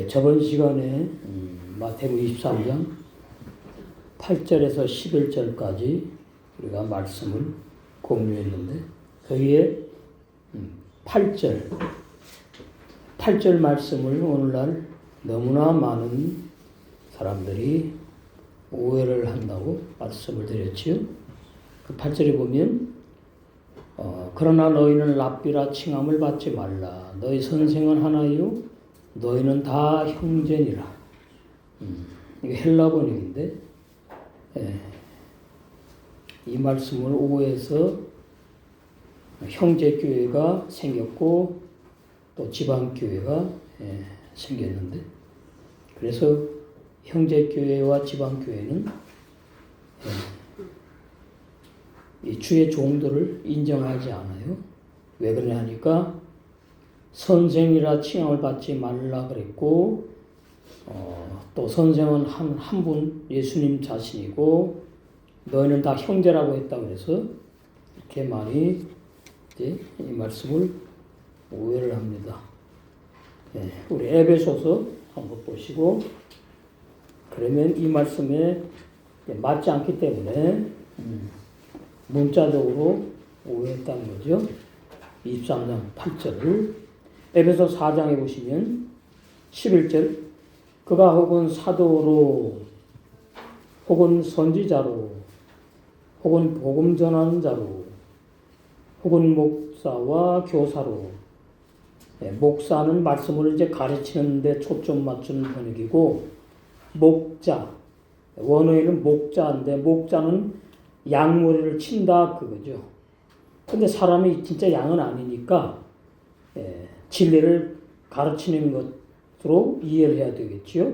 저번 시간에 마태복음 23장 8절에서 11절까지 우리가 말씀을 공유했는데 거기에 8절 말씀을 오늘날 너무나 많은 사람들이 오해를 한다고 말씀을 드렸지요. 그 8절에 보면 그러나 너희는 랍비라 칭함을 받지 말라. 너희 선생은 하나요 너희는 다 형제니라. 이게 헬라 번역인데 이 말씀을 오해해서 형제교회가 생겼고 또 지방교회가 생겼는데 그래서 형제교회와 지방교회는 이 주의 종들을 인정하지 않아요. 왜 그러냐 하니까 선생이라 칭함을 받지 말라 그랬고 또 선생은 한 분 예수님 자신이고 너희는 다 형제라고 했다 그래서 이렇게 많이 이제 이 말씀을 오해를 합니다. 우리 에베소서 한번 보시고 그러면 이 말씀에 맞지 않기 때문에 문자적으로 오해했다는 거죠. 23장 8절을 에베소 4장에 보시면 11절 그가 혹은 사도로 혹은 선지자로 혹은 복음 전하는 자로 혹은 목사와 교사로 목사는 말씀을 이제 가르치는 데 초점 맞추는 번역이고 목자 원어에는 목자인데 목자는 양머리를 친다 그거죠. 근데 사람이 진짜 양은 아니니까 진리를 가르치는 것으로 이해를 해야 되겠지요.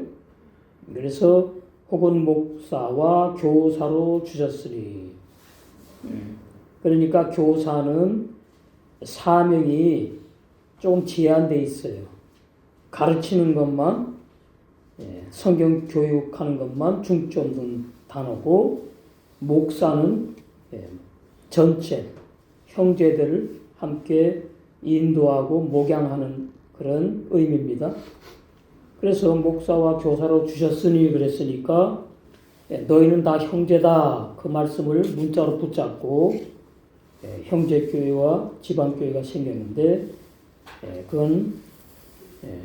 그래서 혹은 목사와 교사로 주셨으니 그러니까 교사는 사명이 조금 제한되어 있어요. 가르치는 것만 성경 교육하는 것만 중점 둔 단어고 목사는 전체 형제들을 함께 인도하고 목양하는 그런 의미입니다. 그래서 목사와 교사로 주셨으니 그랬으니까 너희는 다 형제다 그 말씀을 문자로 붙잡고 형제교회와 지방교회가 생겼는데 그건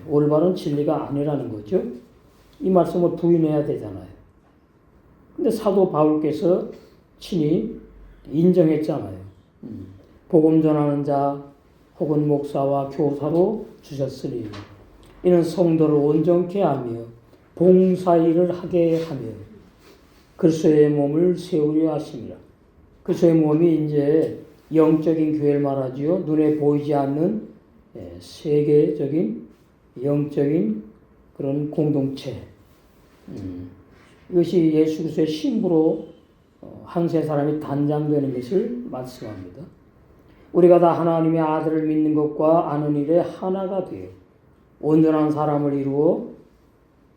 올바른 진리가 아니라는 거죠. 이 말씀을 부인해야 되잖아요. 근데 사도 바울께서 친히 인정했잖아요. 복음 전하는 자 혹은 목사와 교사로 주셨으니 이는 성도를 온전케 하며 봉사일을 하게 하며 그리스도의 몸을 세우려 하심이라. 그리스도의 몸이 이제 영적인 교회를 말하지요. 눈에 보이지 않는 세계적인 영적인 그런 공동체. 이것이 예수 그리스도의 신부로 한 세 사람이 단장되는 것을 말씀합니다. 우리가 다 하나님의 아들을 믿는 것과 아는 일에 하나가 되어 온전한 사람을 이루어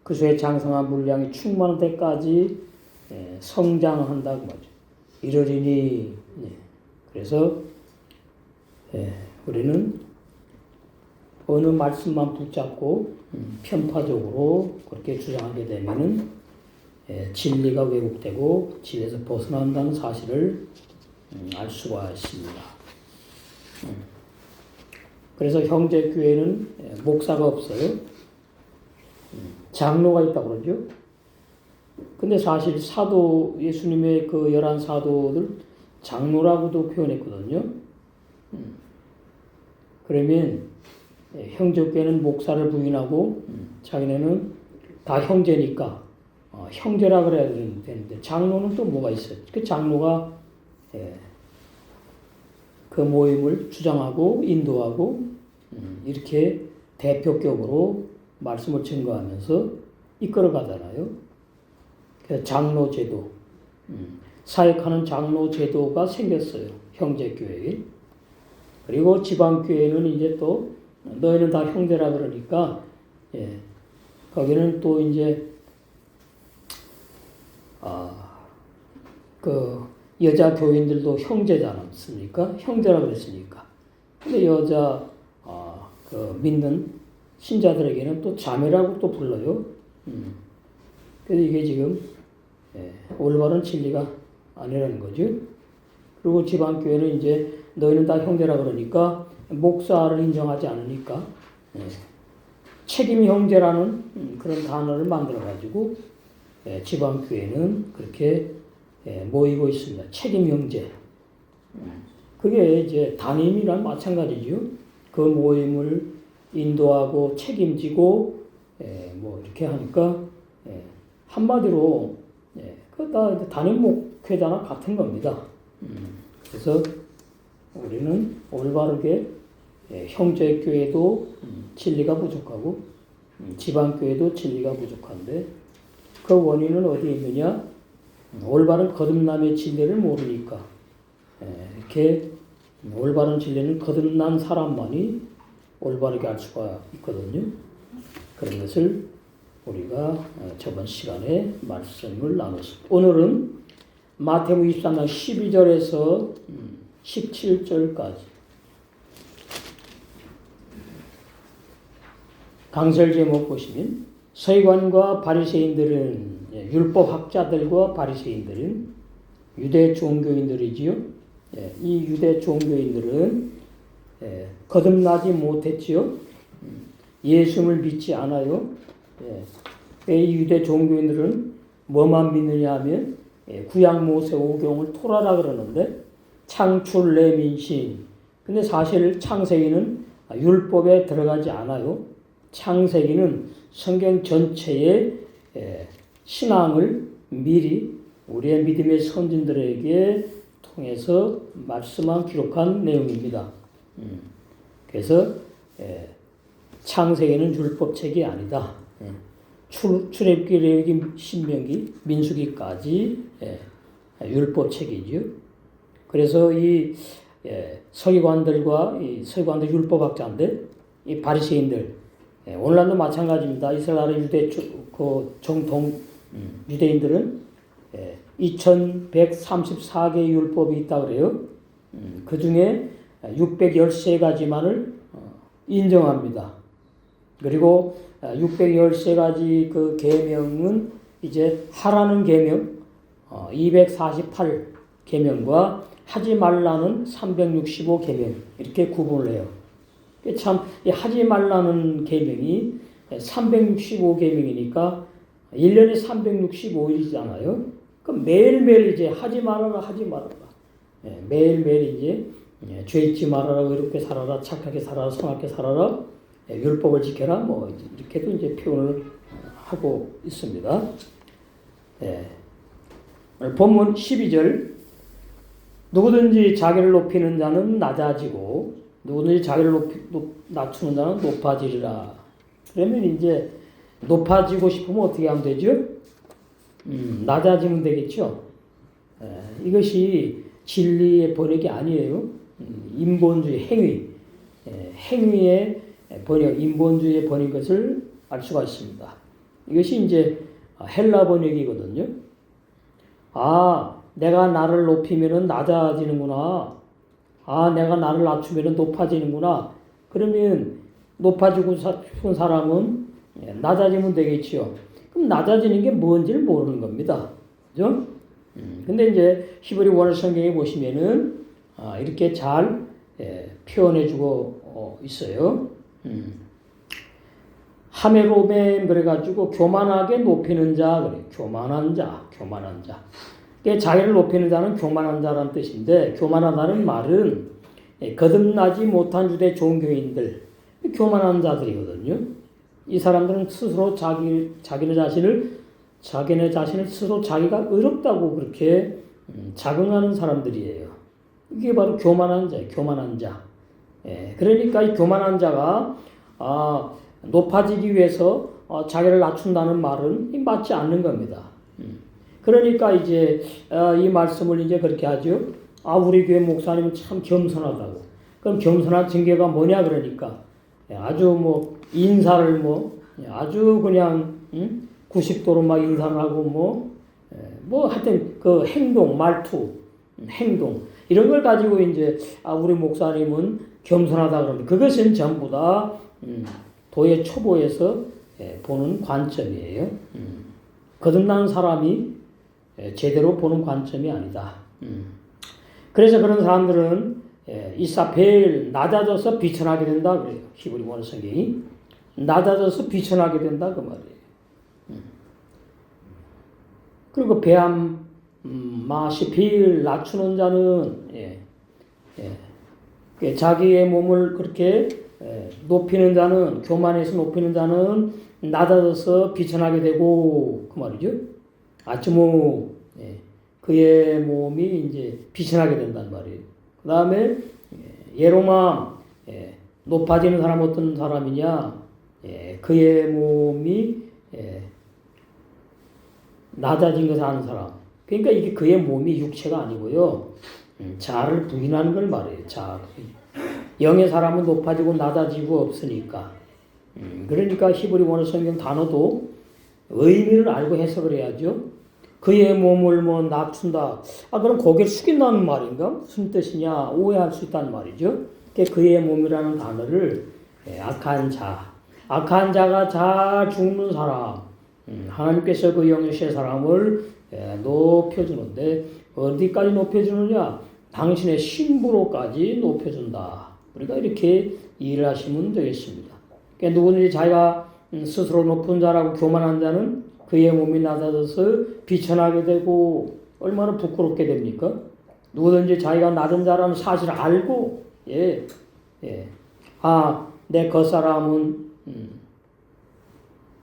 그리스도의 장성한 분량이 충만할 때까지 성장한다고 말이죠. 이르리니 그래서 우리는 어느 말씀만 붙잡고 편파적으로 그렇게 주장하게 되면은 진리가 왜곡되고 진리에서 벗어난다는 사실을 알 수가 있습니다. 그래서 형제교회는 목사가 없어요. 장로가 있다고 그러죠. 근데 사실 사도, 예수님의 그 11사도들 장로라고도 표현했거든요. 그러면 형제교회는 목사를 부인하고 자기네는 다 형제니까 형제라 그래야 되는데 장로는 또 뭐가 있어요? 그 장로가 그 모임을 주장하고 인도하고 이렇게 대표격으로 말씀을 증거하면서 이끌어가잖아요. 그래서 장로 제도, 사역하는 장로 제도가 생겼어요. 형제교회에. 그리고 지방교회는 이제 또 너희는 다 형제라 그러니까 거기는 또 이제 그 여자 교인들도 형제지 않습니까? 형제라 그랬으니까. 근데 여자 그 믿는 신자들에게는 또 자매라고 또 불러요. 그래서 이게 지금 올바른 진리가 아니라는 거죠. 그리고 지방교회는 이제 너희는 다 형제라 그러니까 목사를 인정하지 않으니까 책임 형제라는 그런 단어를 만들어 가지고 지방교회는 그렇게 모이고 있습니다. 책임 형제. 그게 이제 담임이랑 마찬가지죠. 그 모임을 인도하고 책임지고 뭐 이렇게 하니까 한마디로 그다 담임 목회자나 같은 겁니다. 그래서 우리는 올바르게 형제 교회도 진리가 부족하고 지방 교회도 진리가 부족한데 그 원인은 어디에 있느냐? 올바른 거듭남의 진리를 모르니까 이렇게 올바른 진리는 거듭난 사람만이 올바르게 알 수가 있거든요. 그런 것을 우리가 저번 시간에 말씀을 나눴습니다. 오늘은 마태복음 23장 12절에서 17절까지 강설 제목 보시면 서기관과 바리새인들은 율법학자들과 바리새인들은 유대 종교인들이지요. 이 유대 종교인들은 거듭나지 못했지요. 예수를 믿지 않아요. 이 유대 종교인들은 뭐만 믿느냐 하면 구약 모세 오경을 토라라 그러는데 창출 레민신. 근데 사실 창세기는 율법에 들어가지 않아요. 창세기는 성경 전체의 신앙을 미리 우리의 믿음의 선진들에게 통해서 말씀한 기록한 내용입니다. 그래서 창세기는 율법책이 아니다. 출애굽기, 레위기, 신명기, 민수기까지 율법책이지요. 그래서 이 서기관들과 이 서기관들 율법학자인데 이 바리새인들 오늘날도 마찬가지입니다. 이스라엘 유대 정통 유대인들은 2134개의 율법이 있다고 그래요. 그 중에 613가지만을 인정합니다. 그리고 613가지 그 계명은 이제 하라는 계명 248 계명과 하지 말라는 365 계명 이렇게 구분을 해요. 참 하지 말라는 계명이 365 계명이니까 1년에 365일이잖아요. 그럼 매일매일 이제 하지 말아라 하지 말아라. 매일매일 이제 죄 잊지 말아라, 의롭게 살아라, 착하게 살아라, 성악게 살아라, 율법을 지켜라, 뭐 이렇게도 이제 표현을 하고 있습니다. 본문 12절 누구든지 자기를 높이는 자는 낮아지고 누구든지 자기를 낮추는 자는 높아지리라. 그러면 이제 높아지고 싶으면 어떻게 하면 되죠? 낮아지면 되겠죠. 이것이 진리의 번역이 아니에요. 인본주의 행위의 번역, 인본주의의 번역인 것을 알 수가 있습니다. 이것이 이제 헬라 번역이거든요. 아, 내가 나를 높이면은 낮아지는구나. 아, 내가 나를 낮추면은 높아지는구나. 그러면 높아지고 싶은 사람은 낮아지면 되겠지요. 그럼 낮아지는 게 뭔지를 모르는 겁니다. 그죠? 근데 이제 히브리 원어 성경에 보시면은 이렇게 잘 표현해주고 있어요. 하메로벤 그래가지고 교만하게 높이는 자 그래. 교만한 자. 자기를 높이는 자는 교만한 자라는 뜻인데 교만하다는 말은 거듭나지 못한 유대 종교인들 교만한 자들이거든요. 이 사람들은 스스로 자기네 자신을 스스로 자기가 어렵다고 그렇게 자긍하는 사람들이에요. 이게 바로 교만한 자예요. 교만한 자. 그러니까 이 교만한 자가 높아지기 위해서 자기를 낮춘다는 말은 맞지 않는 겁니다. 그러니까 이제 이 말씀을 이제 그렇게 하죠. 우리 교회 목사님은 참 겸손하다고. 그럼 겸손한 증거가 뭐냐 그러니까 아주 뭐 인사를 아주 그냥 90도로 막 인사를 하고 하여튼 그 행동, 말투, 행동 이런 걸 가지고 이제 우리 목사님은 겸손하다 그러는데 그것은 전부 다 도의 초보에서 보는 관점이에요. 거듭난 사람이 제대로 보는 관점이 아니다. 그래서 그런 사람들은 이사벨 낮아져서 비천하게 된다 그래요. 히브리서 성경이 낮아져서 비천하게 된다 그 말이에요. 그리고 배암 마시필 낮추는 자는 자기의 몸을 그렇게 높이는 자는 교만해서 높이는 자는 낮아져서 비천하게 되고 그 말이죠. 아츠모 그의 몸이 이제 비천하게 된단 말이에요. 그 다음에 예로맘 높아지는 사람 어떤 사람이냐 그의 몸이 낮아진 것을 아는 사람. 그러니까 이게 그의 몸이 육체가 아니고요. 자아를 부인하는 걸 말해요. 자아. 영의 사람은 높아지고 낮아지고 없으니까. 그러니까 히브리 원어 성경 단어도 의미를 알고 해석을 해야죠. 그의 몸을 뭐 낮춘다. 그럼 고개를 숙인다는 말인가? 무슨 뜻이냐? 오해할 수 있다는 말이죠. 그의 몸이라는 단어를 악한 자. 악한 자가 잘 죽는 사람. 하나님께서 그 영의 사람을 높여주는데 어디까지 높여주느냐? 당신의 신부로까지 높여준다. 우리가 이렇게 이해를 하시면 되겠습니다. 그러니까 누구든지 자기가 스스로 높은 자라고 교만한 자는 그의 몸이 낮아져서 비천하게 되고 얼마나 부끄럽게 됩니까? 누구든지 자기가 낮은 자라는 사실을 알고 내 겉사람은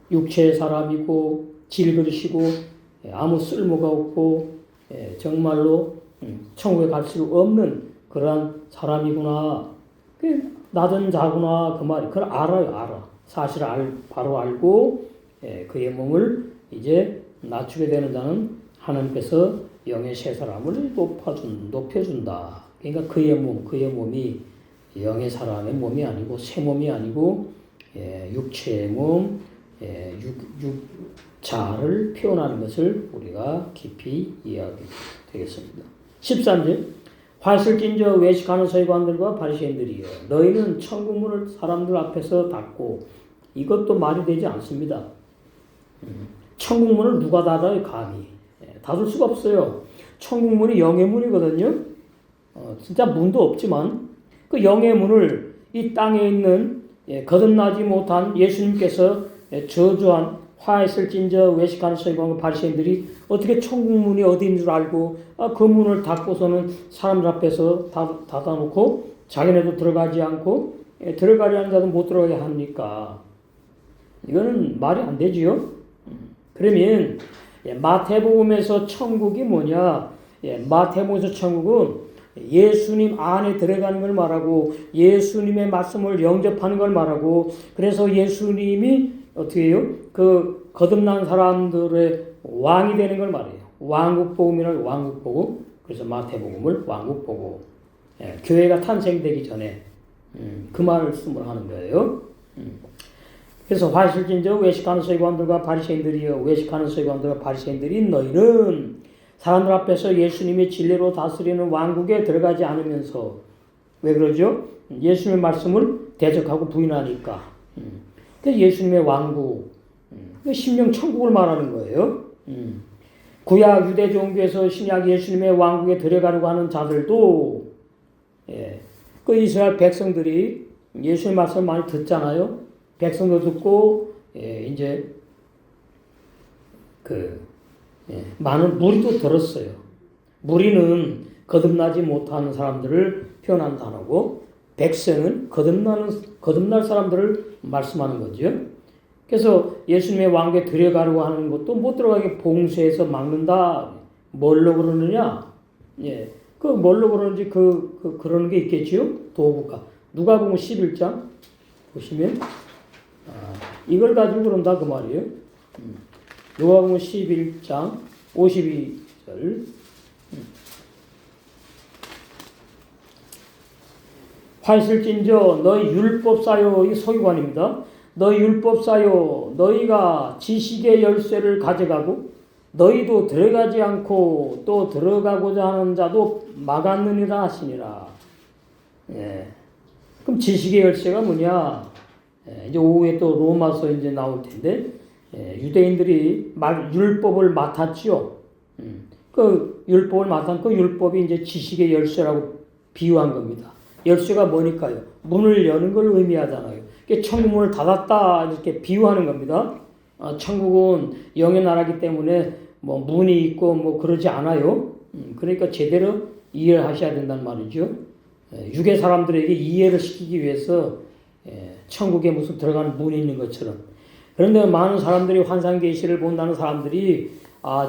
육체의 사람이고 질그릇이고 아무 쓸모가 없고 정말로 천국에 갈 수 없는 그러한 사람이구나. 낮은 자구나 그 말이. 그걸 알아요. 사실을 바로 알고 그의 몸을 이제 낮추게 되는 자는 하나님께서 영의 새 사람을 높여준다. 그러니까 그의 몸이 영의 사람의 몸이 아니고 새 몸이 아니고 육체의 몸, 자아를 표현하는 것을 우리가 깊이 이해하게 되겠습니다. 13절 화실진 저 외식하는 서기관들과 바리새인들이여 너희는 천국문을 사람들 앞에서 닫고 이것도 말이 되지 않습니다. 천국문을 누가 닫아요? 감히 닫을 수가 없어요. 천국문이 영의 문이거든요. 진짜 문도 없지만 그 영의 문을 이 땅에 있는 거듭나지 못한 예수님께서 저주한 화했을진저 외식하는 서기관과 바리새인들이 어떻게 천국문이 어디인 줄 알고 그 문을 닫고서는 사람들 앞에서 닫아놓고 자기네도 들어가지 않고 들어가려 하는 자도 못 들어가게 합니까? 이거는 말이 안 되지요. 그러면 마태복음에서 천국이 뭐냐? 마태복음에서 천국은 예수님 안에 들어가는 걸 말하고 예수님의 말씀을 영접하는 걸 말하고 그래서 예수님이 어떻게 해요? 그 거듭난 사람들의 왕이 되는 걸 말해요. 왕국복음이라고 왕국복음. 그래서 마태복음을 왕국복음. 교회가 탄생되기 전에 그 말씀을 하는 거예요. 그래서 화실진저 외식하는 서기관들과 바리새인들이여 외식하는 서기관들과 바리새인들이 너희는 사람들 앞에서 예수님의 진리로 다스리는 왕국에 들어가지 않으면서 왜 그러죠? 예수님의 말씀을 대적하고 부인하니까. 그래서 예수님의 왕국, 신명 천국을 말하는 거예요. 구약 유대 종교에서 신약 예수님의 왕국에 들어가려고 하는 자들도 그 이스라엘 백성들이 예수님의 말씀을 많이 듣잖아요. 백성도 듣고 이제 많은 무리도 들었어요. 무리는 거듭나지 못하는 사람들을 표현한 단어고 백성은 거듭날 사람들을 말씀하는 거죠. 그래서 예수님의 왕국에 들어가려고 하는 것도 못 들어가게 봉쇄해서 막는다. 뭘로 그러느냐? 그 뭘로 그러는지 그러는 게 있겠지요. 도구가. 누가복음 11장 보시면 이걸 가지고 그런다 그 말이에요. 누가복음 11장 52절 화실진저 너희 율법사요 이 서기관입니다. 너희 율법사요 너희가 지식의 열쇠를 가져가고 너희도 들어가지 않고 또 들어가고자 하는 자도 막았느니라 하시니라. 그럼 지식의 열쇠가 뭐냐? 이제 오후에 또 로마서 이제 나올 텐데 유대인들이 율법을 맡았지요. 그 율법을 맡은 그 율법이 이제 지식의 열쇠라고 비유한 겁니다. 열쇠가 뭐니까요? 문을 여는 걸 의미하잖아요. 천국 문을 닫았다 이렇게 비유하는 겁니다. 천국은 영의 나라기 때문에 뭐 문이 있고 뭐 그러지 않아요. 그러니까 제대로 이해를 하셔야 된다는 말이죠. 유괴 사람들에게 이해를 시키기 위해서 천국에 무슨 들어가는 문이 있는 것처럼. 그런데 많은 사람들이 환상 계시를 본다는 사람들이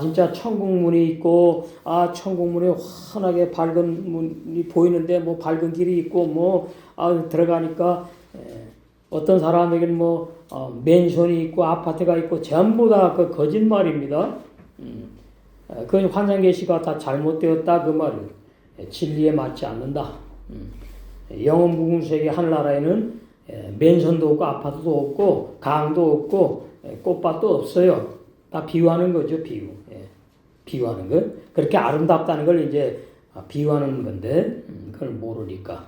진짜 천국 문이 있고 천국 문에 환하게 밝은 문이 보이는데 뭐 밝은 길이 있고 뭐 들어가니까 어떤 사람에게는 뭐 맨션이 있고 아파트가 있고 전부 다 그 거짓말입니다. 그 환상 계시가 다 잘못되었다 그 말이에요. 진리에 맞지 않는다. 영원 무궁세계 하늘나라에는 맨션도 없고 아파트도 없고 강도 없고 꽃밭도 없어요. 다 비유하는 거죠, 비유. 비유하는 것. 그렇게 아름답다는 걸 이제 비유하는 건데 그걸 모르니까.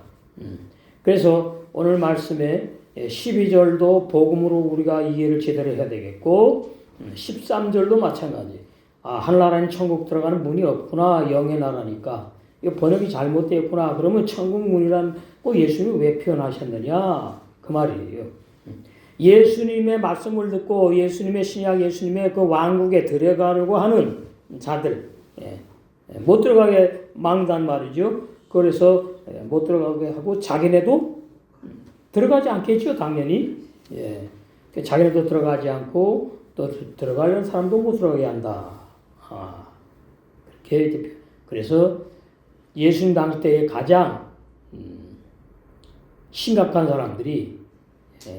그래서 오늘 말씀에 12절도 복음으로 우리가 이해를 제대로 해야 되겠고 13절도 마찬가지. 하늘나라는 천국 들어가는 문이 없구나. 영의 나라니까. 이거 번역이 잘못되었구나. 그러면 천국 문이란 꼭 예수님이 왜 표현하셨느냐? 그 말이에요. 예수님의 말씀을 듣고 예수님의 신약, 예수님의 그 왕국에 들어가려고 하는 자들, 못 들어가게 막단 말이죠. 그래서 못 들어가게 하고 자기네도 들어가지 않겠죠, 당연히. 자기네도 들어가지 않고 또 들어가려는 사람도 못 들어가게 한다. 그렇게 그래서 예수님 당시 때에 가장 심각한 사람들이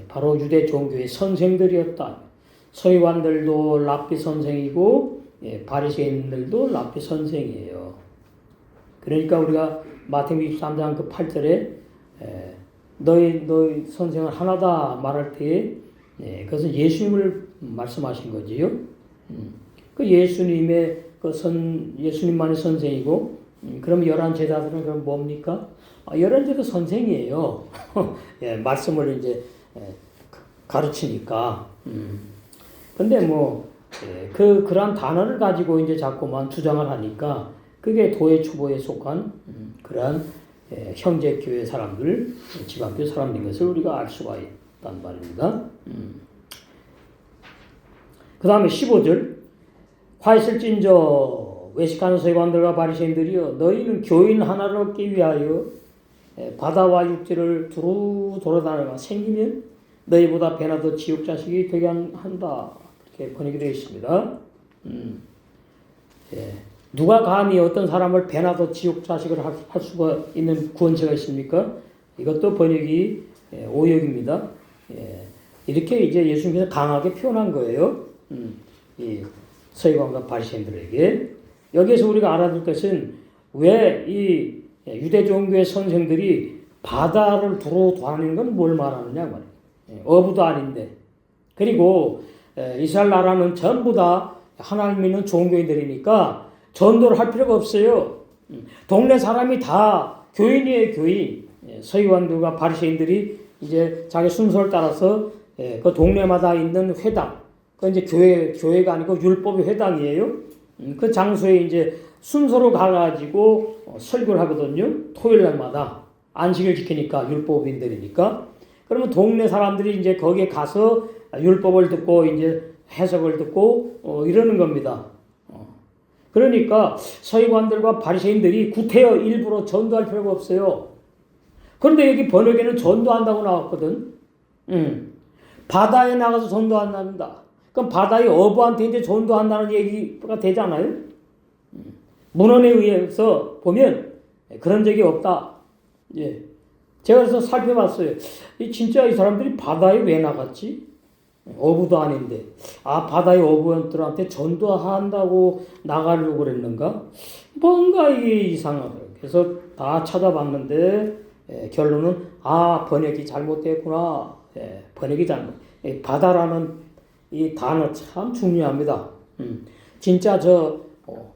바로 유대 종교의 선생들이었다. 서기관들도 랍비 선생이고 바리새인들도 랍비 선생이에요. 그러니까 우리가 마태복음 23장 그 8절에 너희 선생은 하나다 말할 때에 그것은 예수님을 말씀하신 거지요. 그 예수님의 예수님만의 선생이고 그럼 11 제자들은 그럼 뭡니까? 11 제자 선생이에요. 말씀을 이제 가르치니까. 근데 그러한 단어를 가지고 이제 자꾸만 주장을 하니까 그게 도의 초보에 속한 그러한 형제교회 사람들, 지방교회 사람인 것을 우리가 알 수가 있단 말입니다. 그 다음에 15절. 화 있을진저 외식하는 서기관들과 바리새인들이여 너희는 교인 하나를 얻기 위하여 바다와 육지를 두루 돌아다니가 생기면 너희보다 배나 더 지옥 자식이 되게 한다. 이렇게 번역이 되어 있습니다. 누가 감히 어떤 사람을 배나 더 지옥 자식을 할 수가 있는 구원체가 있습니까? 이것도 번역이 오역입니다. 이렇게 이제 예수님께서 강하게 표현한 거예요. 이 서기관과 바리새인들에게. 여기에서 우리가 알아둘 것은 왜 이 유대 종교의 선생들이 바다를 두루 다니는 건 뭘 말하느냐 말이에요. 어부도 아닌데. 그리고 이스라엘 나라는 전부 다 하나님 믿는 종교인들이니까 전도를 할 필요가 없어요. 동네 사람이 다 교인이에요, 교인. 서기관들과 바리새인들이 이제 자기 순서를 따라서 그 동네마다 있는 회당, 그 이제 교회가 아니고 율법의 회당이에요. 그 장소에 이제 순서로 가가지고 설교를 하거든요. 토요일 날마다 안식일 지키니까 율법인들이니까. 그러면 동네 사람들이 이제 거기에 가서 율법을 듣고 이제 해석을 듣고 이러는 겁니다. 그러니까 서기관들과 바리새인들이 구태여 일부러 전도할 필요가 없어요. 그런데 여기 번역에는 전도한다고 나왔거든. 바다에 나가서 전도한답니다. 그럼 바다의 어부한테 이제 전도한다는 얘기가 되잖아요. 문헌에 의해서 보면 그런 적이 없다. 제가 그래서 살펴봤어요. 진짜 이 사람들이 바다에 왜 나갔지? 어부도 아닌데. 바다의 어부들한테 전도한다고 나가려고 그랬는가? 뭔가 이게 이상하더라고요. 그래서 다 찾아봤는데 결론은 번역이 잘못됐구나. 번역이 잘못. 바다라는 이 단어 참 중요합니다. 진짜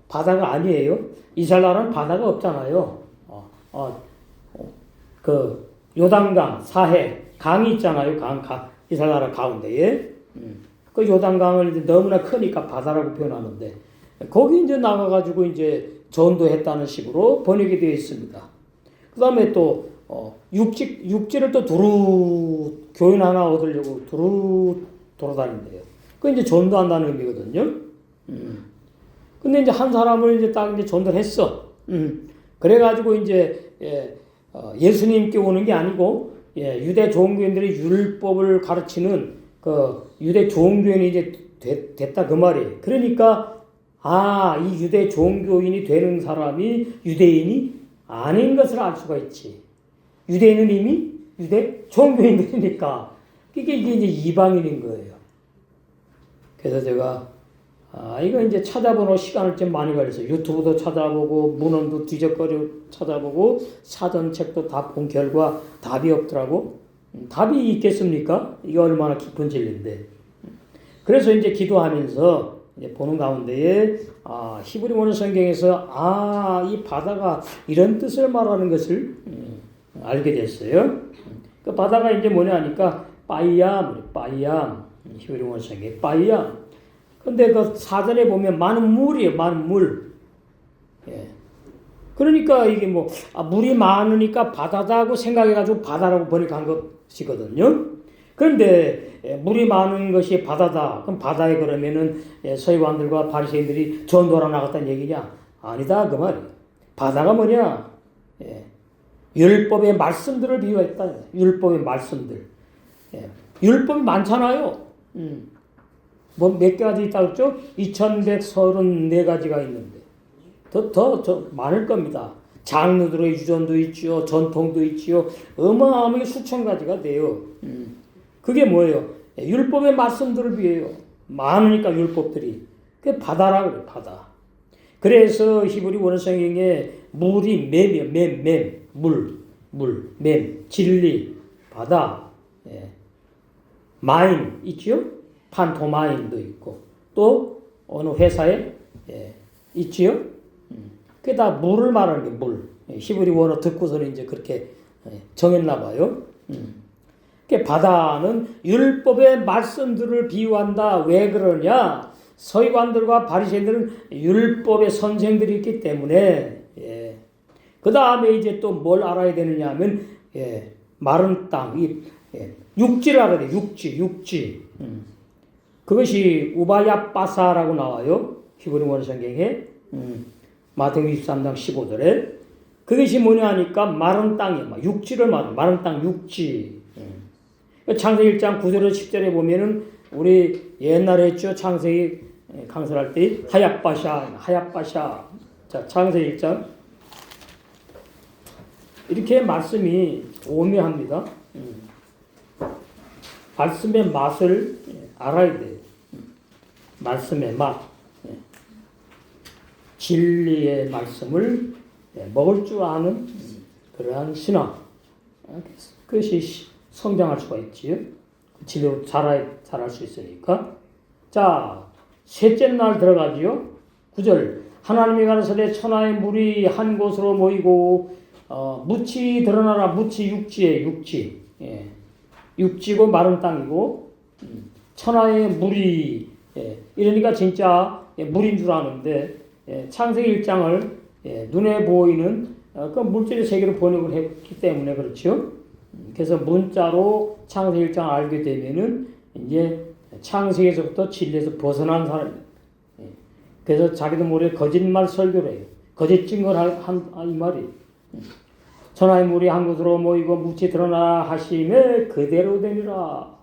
바다가 아니에요. 이스라엘 나라는 바다가 없잖아요. 그 요단강, 사해, 강이 있잖아요. 이스라엘 나라 가운데에. 그 요단강을 이제 너무나 크니까 바다라고 표현하는데 거기 이제 나가가지고 이제 전도했다는 식으로 번역이 되어 있습니다. 그 다음에 또 육지를 또 두루 교인 하나 얻으려고 두루 돌아다닌대요. 그 이제 전도한다는 의미거든요. 근데 이제 한 사람을 이제 딱 이제 전도를 했어. 그래가지고 이제 예수님께 오는 게 아니고 유대 종교인들이 율법을 가르치는 그 유대 종교인이 이제 됐다 그 말이에요. 그러니까 이 유대 종교인이 되는 사람이 유대인이 아닌 것을 알 수가 있지. 유대인은 이미 유대 종교인들이니까 이게 이제 이방인인 거예요. 그래서 제가 이거 이제 찾아보는 시간을 좀 많이 걸렸어요. 유튜브도 찾아보고 문헌도 뒤적거려 찾아보고 사전책도 다 본 결과 답이 없더라고. 답이 있겠습니까? 이게 얼마나 깊은 진리인데. 그래서 이제 기도하면서 이제 보는 가운데에 히브리 원어 성경에서 이 바다가 이런 뜻을 말하는 것을 알게 됐어요. 그 바다가 이제 뭐냐 하니까 빠이암 히브리 원어 성경에 빠이암. 근데 그 사전에 보면 많은 물이에요. 많은 물. 그러니까 이게 물이 많으니까 바다다고 생각해가지고 바다라고 번역한 것이거든요. 그런데 물이 많은 것이 바다다. 그럼 바다에 그러면은 서기관들과 바리새인들이 전도하러 나갔다는 얘기냐? 아니다 그 말이에요. 바다가 뭐냐? 율법의 말씀들을 비유했다. 율법의 말씀들. 율법이 많잖아요. 몇 가지 있다고 했죠? 2134가지가 있는데. 더 많을 겁니다. 장르들의 유전도 있지요. 전통도 있지요. 어마어마하게 수천 가지가 돼요. 그게 뭐예요? 율법의 말씀들을 비해요. 많으니까 율법들이. 그게 바다라고 그래요. 바다. 그래서 히브리 원어 성경에 물이 맴, 진리, 바다, 마인 있지요? 판토마인도 있고 또 어느 회사에 있지요? 그게 다 물을 말하는 게 물. 히브리 원어 듣고서는 이제 그렇게 정했나 봐요. 그 바다는 율법의 말씀들을 비유한다. 왜 그러냐? 서기관들과 바리새인들은 율법의 선생들이 있기 때문에 그 다음에 이제 또 뭘 알아야 되느냐 하면 마른 땅, 육지를 알아야 돼. 육지. 그것이 우바야빠사라고 나와요. 히브리 원어 성경에 마태복음 23장 15절에 그것이 뭐냐 하니까 마른 땅이에요. 육지를 마른 땅 육지. 창세기 1장 9절에서 10절에 보면은 우리 옛날에 했죠. 창세기 강설할 때 하얏바샤. 자, 창세기 1장 이렇게 말씀이 오묘합니다. 말씀의 맛을 알아야 돼요. 말씀의 맛. 진리의 말씀을 먹을 줄 아는 그러한 신앙. 그것이 성장할 수가 있지요. 진리로 자랄 수 있으니까. 자, 셋째 날 들어가지요. 9절. 하나님이 가라사대 천하의 물이 한 곳으로 모이고 묻이 드러나라. 묻이 육지. 육지고 마른 땅이고 천하의 물이 이러니까 진짜 물인 줄 아는데 창세기 1장을 눈에 보이는 그 물질의 세계로 번역을 했기 때문에 그렇죠. 그래서 문자로 창세기 1장을 알게 되면은 이제 창세기에서부터 진리에서 벗어난 사람이에요. 그래서 자기도 모르게 거짓말 설교를 해요. 거짓 증거를 이 말이에요. 천하의 물이 한 곳으로 모이고 묻이 드러나 하심에 그대로 되니라.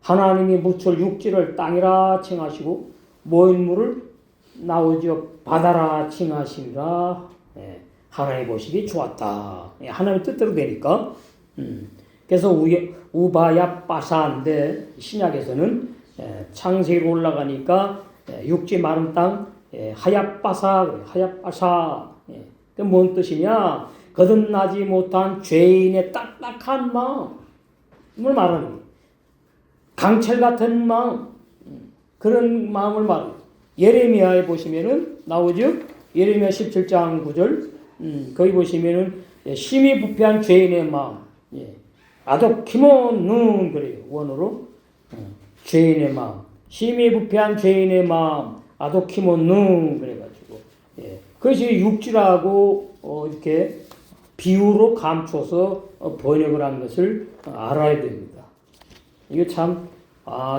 하나님이 묻을 육지를 땅이라 칭하시고 모인 물을 나오죠 바다라 칭하시니라. 하나님 보시기 좋았다. 하나님의 뜻대로 되니까. 그래서 우바야 빠사인데 신약에서는 창세기로 올라가니까 육지 마른 땅 하얏바사. 그 뭔 뜻이냐? 거듭나지 못한 죄인의 딱딱한 마음을 말하는 거예요. 강철 같은 마음, 그런 마음을 말해요. 예레미야에 보시면은 나오죠? 예레미야 17장 9절, 거기 보시면은 심히 부패한 죄인의 마음, 아도키모는 그래요. 원어로 죄인의 마음, 심히 부패한 죄인의 마음, 아도키모는 그래가지고 그것이 육지라고 이렇게 비유로 감춰서 번역을 한 것을 알아야 됩니다. 이게 참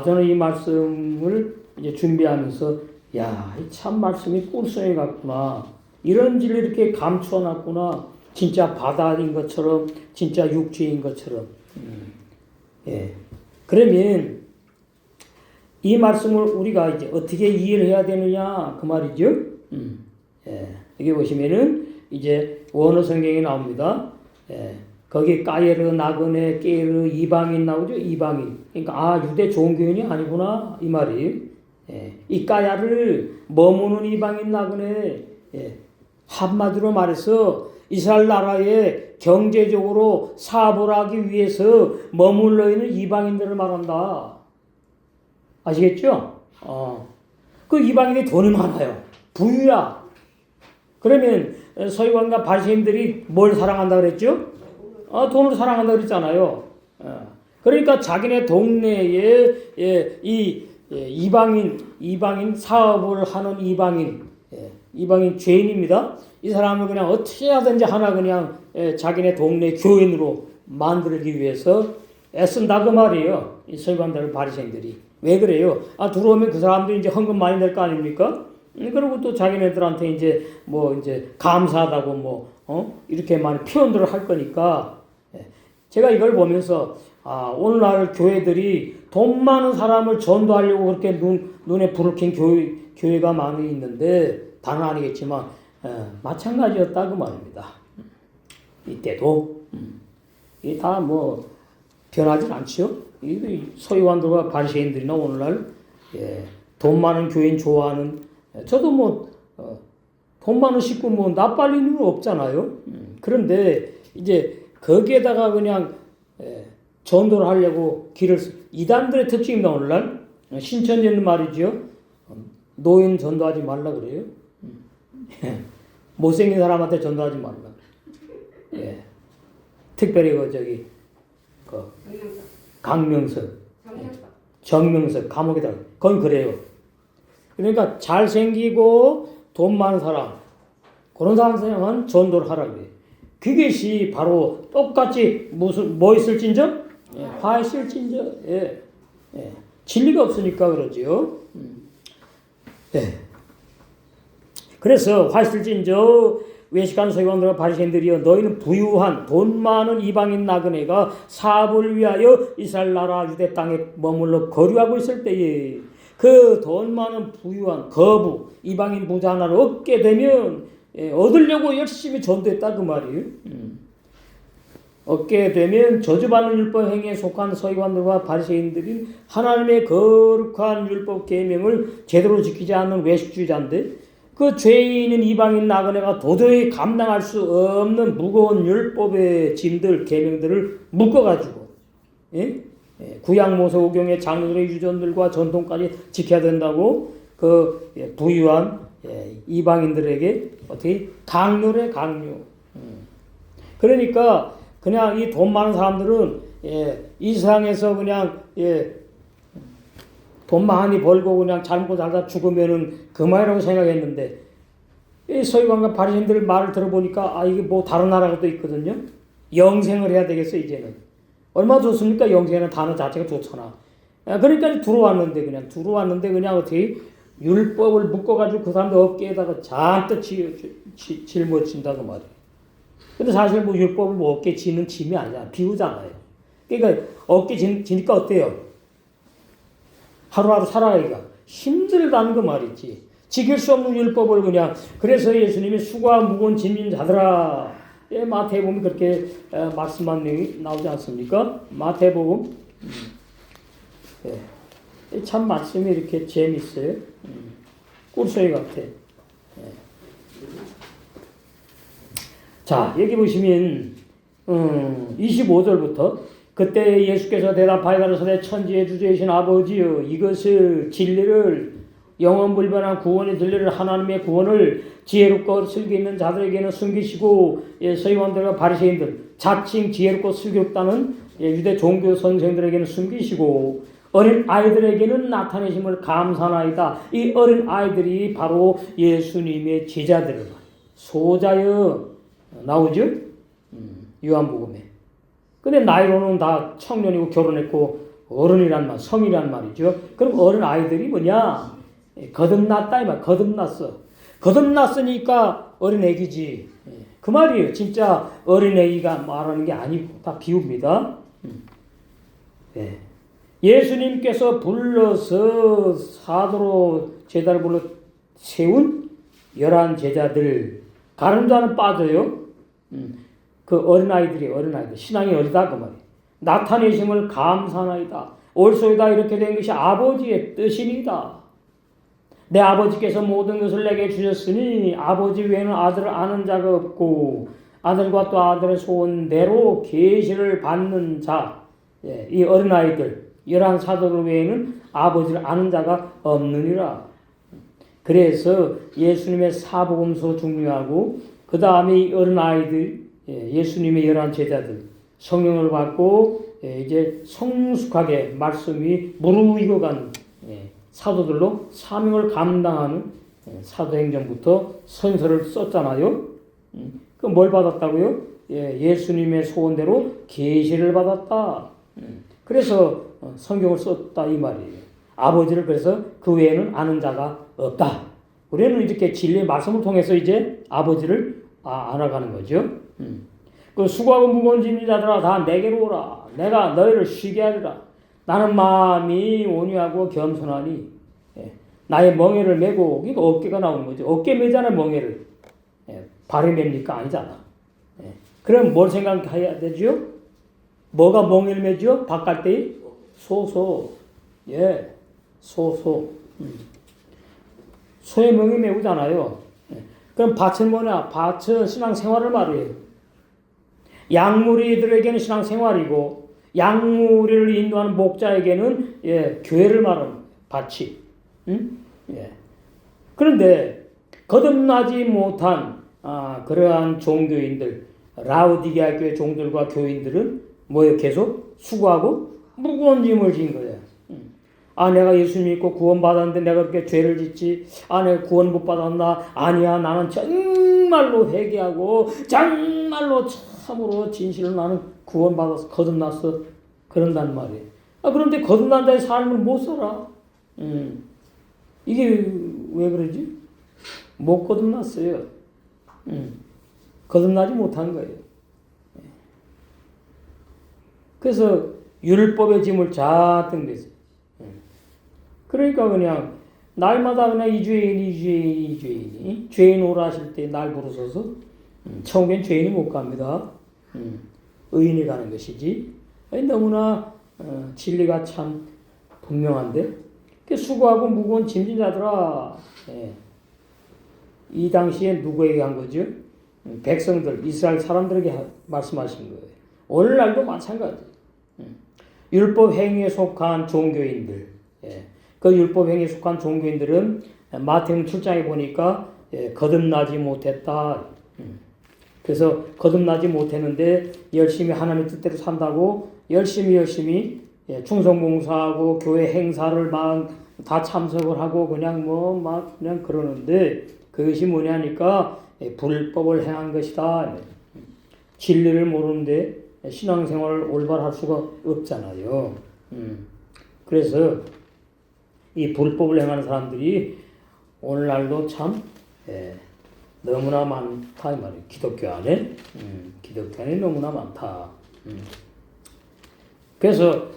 저는 이 말씀을 이제 준비하면서 참 말씀이 꿀송이 같구나. 이런 진리를 이렇게 감춰놨구나. 진짜 바다인 것처럼, 진짜 육지인 것처럼. 그러면 이 말씀을 우리가 이제 어떻게 이해를 해야 되느냐 그 말이죠. 여기 보시면은 이제 원어 성경에 나옵니다. 거기 까예르, 나그네, 깨르, 이방인 나오죠. 이방인. 그러니까 유대 종교인이 아니구나 이 말이. 이 까야를 머무는 이방인 나그네. 한마디로 말해서 이스라엘 나라에 경제적으로 사업을 하기 위해서 머물러 있는 이방인들을 말한다. 아시겠죠? 그 이방인이 돈이 많아요. 부유야. 그러면 서기관과 바리새인들이 뭘 사랑한다 그랬죠? 돈을 사랑한다 그랬잖아요. 그러니까 자기네 동네에 이 이방인 사업을 하는 이방인 죄인입니다. 이 사람을 그냥 어떻게 하든지 하나 그냥 자기네 동네 교인으로 만들기 위해서 애쓴다 그 말이에요. 이 서기관들 바리새인들이. 왜 그래요? 들어오면 그 사람들이 이제 헌금 많이 낼 거 아닙니까? 그리고 또 자기네들한테 이제 감사하다고 이렇게 많이 표현들을 할 거니까. 제가 이걸 보면서 오늘날 교회들이 돈 많은 사람을 전도하려고 그렇게 눈에 불을 켠 교회가 많이 있는데 다는 아니겠지만 마찬가지였다 그 말입니다. 이때도 이게 다 변하진 않죠. 이 서기관들과 바리새인들이나 오늘날 돈 많은 교인 좋아하는 저도 돈 많은 식구 나빨리는 건 없잖아요. 그런데 이제 거기에다가 그냥 전도를 하려고 이단들의 특징입니다. 오늘날 신천지는 말이죠. 노인 전도하지 말라 그래요. 못생긴 사람한테 전도하지 말라. 특별히 강명석, 정명석 감옥에다 그건 그래요. 그러니까 잘생기고 돈 많은 사람 그런 사람은 전도를 하라고 해요. 그것이 바로 똑같이 뭐 있을진저? 화 있을진저? 진리가 없으니까 그러죠. 그래서 화 있을진저 외식하는 서기관들과 바리새인들이여 너희는 부유한 돈 많은 이방인 나그네가 사업을 위하여 이스라엘 나라 유대 땅에 머물러 거류하고 있을 때에 그 돈 많은 부유한 거부 이방인 부자 하나를 얻게 되면 얻으려고 열심히 전도했다 그 말이에요. 얻게 되면 저주받는 율법 행위에 속한 서기관들과 바리새인들이 하나님의 거룩한 율법 계명을 제대로 지키지 않는 외식주의자인데 그 죄인인 이방인 나그네가 도저히 감당할 수 없는 무거운 율법의 짐들 계명들을 묶어가지고 구약 모세오경의 장로들의 유전들과 전통까지 지켜야 된다고 그 부유한 이방인들에게 어떻게 강요래 강요. 그러니까 그냥 이 돈 많은 사람들은 이 세상에서 그냥 돈 많이 벌고 그냥 잘 먹고 살다 죽으면은 그만이라고 생각했는데 이 서기관과 바리새인들 말을 들어보니까 이게 다른 나라가 또 있거든요. 영생을 해야 되겠어 이제는. 얼마나 좋습니까? 영생이라는 단어 자체가 좋잖아. 그러니까 들어왔는데 그냥 어떻게 율법을 묶어가지고 그 사람들 어깨에다가 잔뜩 짊어진다 그 말이에요. 근데 사실 율법을 어깨에 지는 짐이 아니야. 비우잖아요. 그러니까 어깨 지니까 어때요? 하루하루 살아가기가 힘들다는 그 말이지. 지킬 수 없는 율법을 그냥. 그래서 예수님이 수고와 무거운 짐진 자들아. 마태복음이 그렇게 말씀한 내용이 나오지 않습니까? 마태복음. 참 말씀이 이렇게 재밌어요. 꿀소리 같아. 자, 여기 보시면 25절부터 그때 예수께서 대답하여 가로되 천지의 주제이신 아버지여 이것을 진리를 영원불변한 구원의 진리를 하나님의 구원을 지혜롭고 슬기 있는 자들에게는 숨기시고 서기관들과 바리새인들 자칭 지혜롭고 슬기롭다는 유대 종교 선생들에게는 숨기시고 어린 아이들에게는 나타내심을 감사하나이다. 이 어린 아이들이 바로 예수님의 제자들을 소자여 나오죠? 요한복음에. 근데 나이로는 다 청년이고 결혼했고 어른이란 말, 성이란 말이죠. 그럼 어린 아이들이 뭐냐? 거듭났다 이 말, 거듭났어. 거듭났으니까 어린 애기지. 그 말이에요. 진짜 어린 애기가 말하는 게 아니고 다 비유입니다. 네. 예수님께서 불러서 사도로 제자를 불러 세운 11 제자들 가는 자는 빠져요. 그 어린아이들 신앙이 어리다 그 말이에요. 나타내심을 감사하나이다. 올소이다 이렇게 된 것이 아버지의 뜻이니다. 내 아버지께서 모든 것을 내게 주셨으니 아버지 외에는 아들을 아는 자가 없고 아들과 또 아들의 소원대로 계시를 받는 자, 이 어린아이들 11 사도들 외에는 아버지를 아는 자가 없느니라. 그래서 예수님의 사복음서 중요하고 그 다음에 이 어린아이들 예수님의 11 제자들 성령을 받고 이제 성숙하게 말씀이 무르익어가는 사도들로 사명을 감당하는 사도행전부터 선서를 썼잖아요. 그 뭘 받았다고요? 예수님의 소원대로 계시를 받았다. 그래서 성경을 썼다 이 말이에요. 아버지를 그래서 그 외에는 아는 자가 없다. 우리는 이렇게 진리의 말씀을 통해서 이제 아버지를 알아가는 거죠. 그 수고하고 무거운 짐진 자들아 다 내게로 오라. 내가 너희를 쉬게 하리라. 나는 마음이 온유하고 겸손하니 나의 멍에를 메고 이거 어깨가 나오는 거죠. 어깨 메잖아요 멍에를. 발에 맵니까? 아니잖아. 그럼 뭘 생각해야 되죠? 뭐가 멍에를 메죠? 밥 갈 때? 소소. 소소. 소의 멍에 메우잖아요. 그럼 밭은 뭐냐? 밭은 신앙생활을 말해요. 양무리들에게는 신앙생활이고 양무리를 인도하는 목자에게는 교회를 말하는 밭이. 그런데 거듭나지 못한 그러한 종교인들, 라우디게아 교회 종들과 교인들은 뭐예요? 계속 수고하고 무거운 짐을 진 거예요. 내가 예수 믿고 구원받았는데 내가 그렇게 죄를 짓지? 내가 구원 못 받았나? 아니야, 나는 정말로 회개하고 정말로 참으로 진실로 나는 구원받아서 거듭났어. 그런단 말이에요. 그런데 거듭난 자의 삶을 못 살아. 이게 왜 그러지? 못 거듭났어요. 거듭나지 못한 거예요. 그래서 율법의 짐을 잔뜩 냈어요. 그러니까 그냥 날마다 그냥 이 죄인이 죄인 오라 하실 때 날 부르셔서 천국엔 죄인이 못 갑니다. 의인이 가는 것이지. 너무나 진리가 참 분명한데 수고하고 무거운 짐진 자들아. 이 당시에 누구에게 한 거죠? 백성들, 이스라엘 사람들에게 말씀하신 거예요. 오늘날도 마찬가지. 율법 행위에 속한 종교인들. 그 율법 행위에 속한 종교인들은 마태복음 7장에 보니까 거듭나지 못했다. 그래서 거듭나지 못했는데 열심히 하나님의 뜻대로 산다고 열심히 충성봉사하고 교회 행사를 막 다 참석을 하고 그냥 그냥 그러는데 그것이 뭐냐니까 불법을 행한 것이다. 진리를 모르는데 신앙생활을 올바로 할 수가 없잖아요. 그래서 이 불법을 행하는 사람들이 오늘날도 참 너무나 많다 이 말이에요. 기독교 안에 너무나 많다. 그래서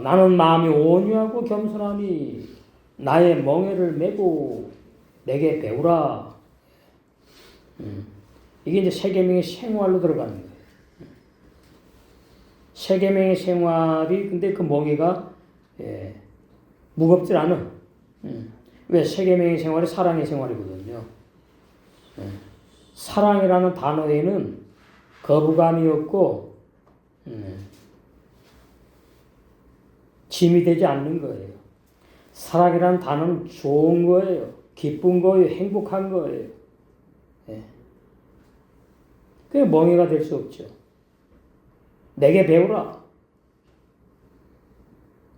나는 마음이 온유하고 겸손하니 나의 멍에를 메고 내게 배우라. 이게 이제 세계명의 생활로 들어가는 거예요. 세계명의 생활이 근데 그 멍에가 무겁질 않아. 왜? 세계명의 생활이 사랑의 생활이거든요. 사랑이라는 단어에는 거부감이 없고 짐이 되지 않는 거예요. 사랑이라는 단어는 좋은 거예요. 기쁜 거예요. 행복한 거예요. 그게 멍해가 될 수 없죠. 내게 배우라.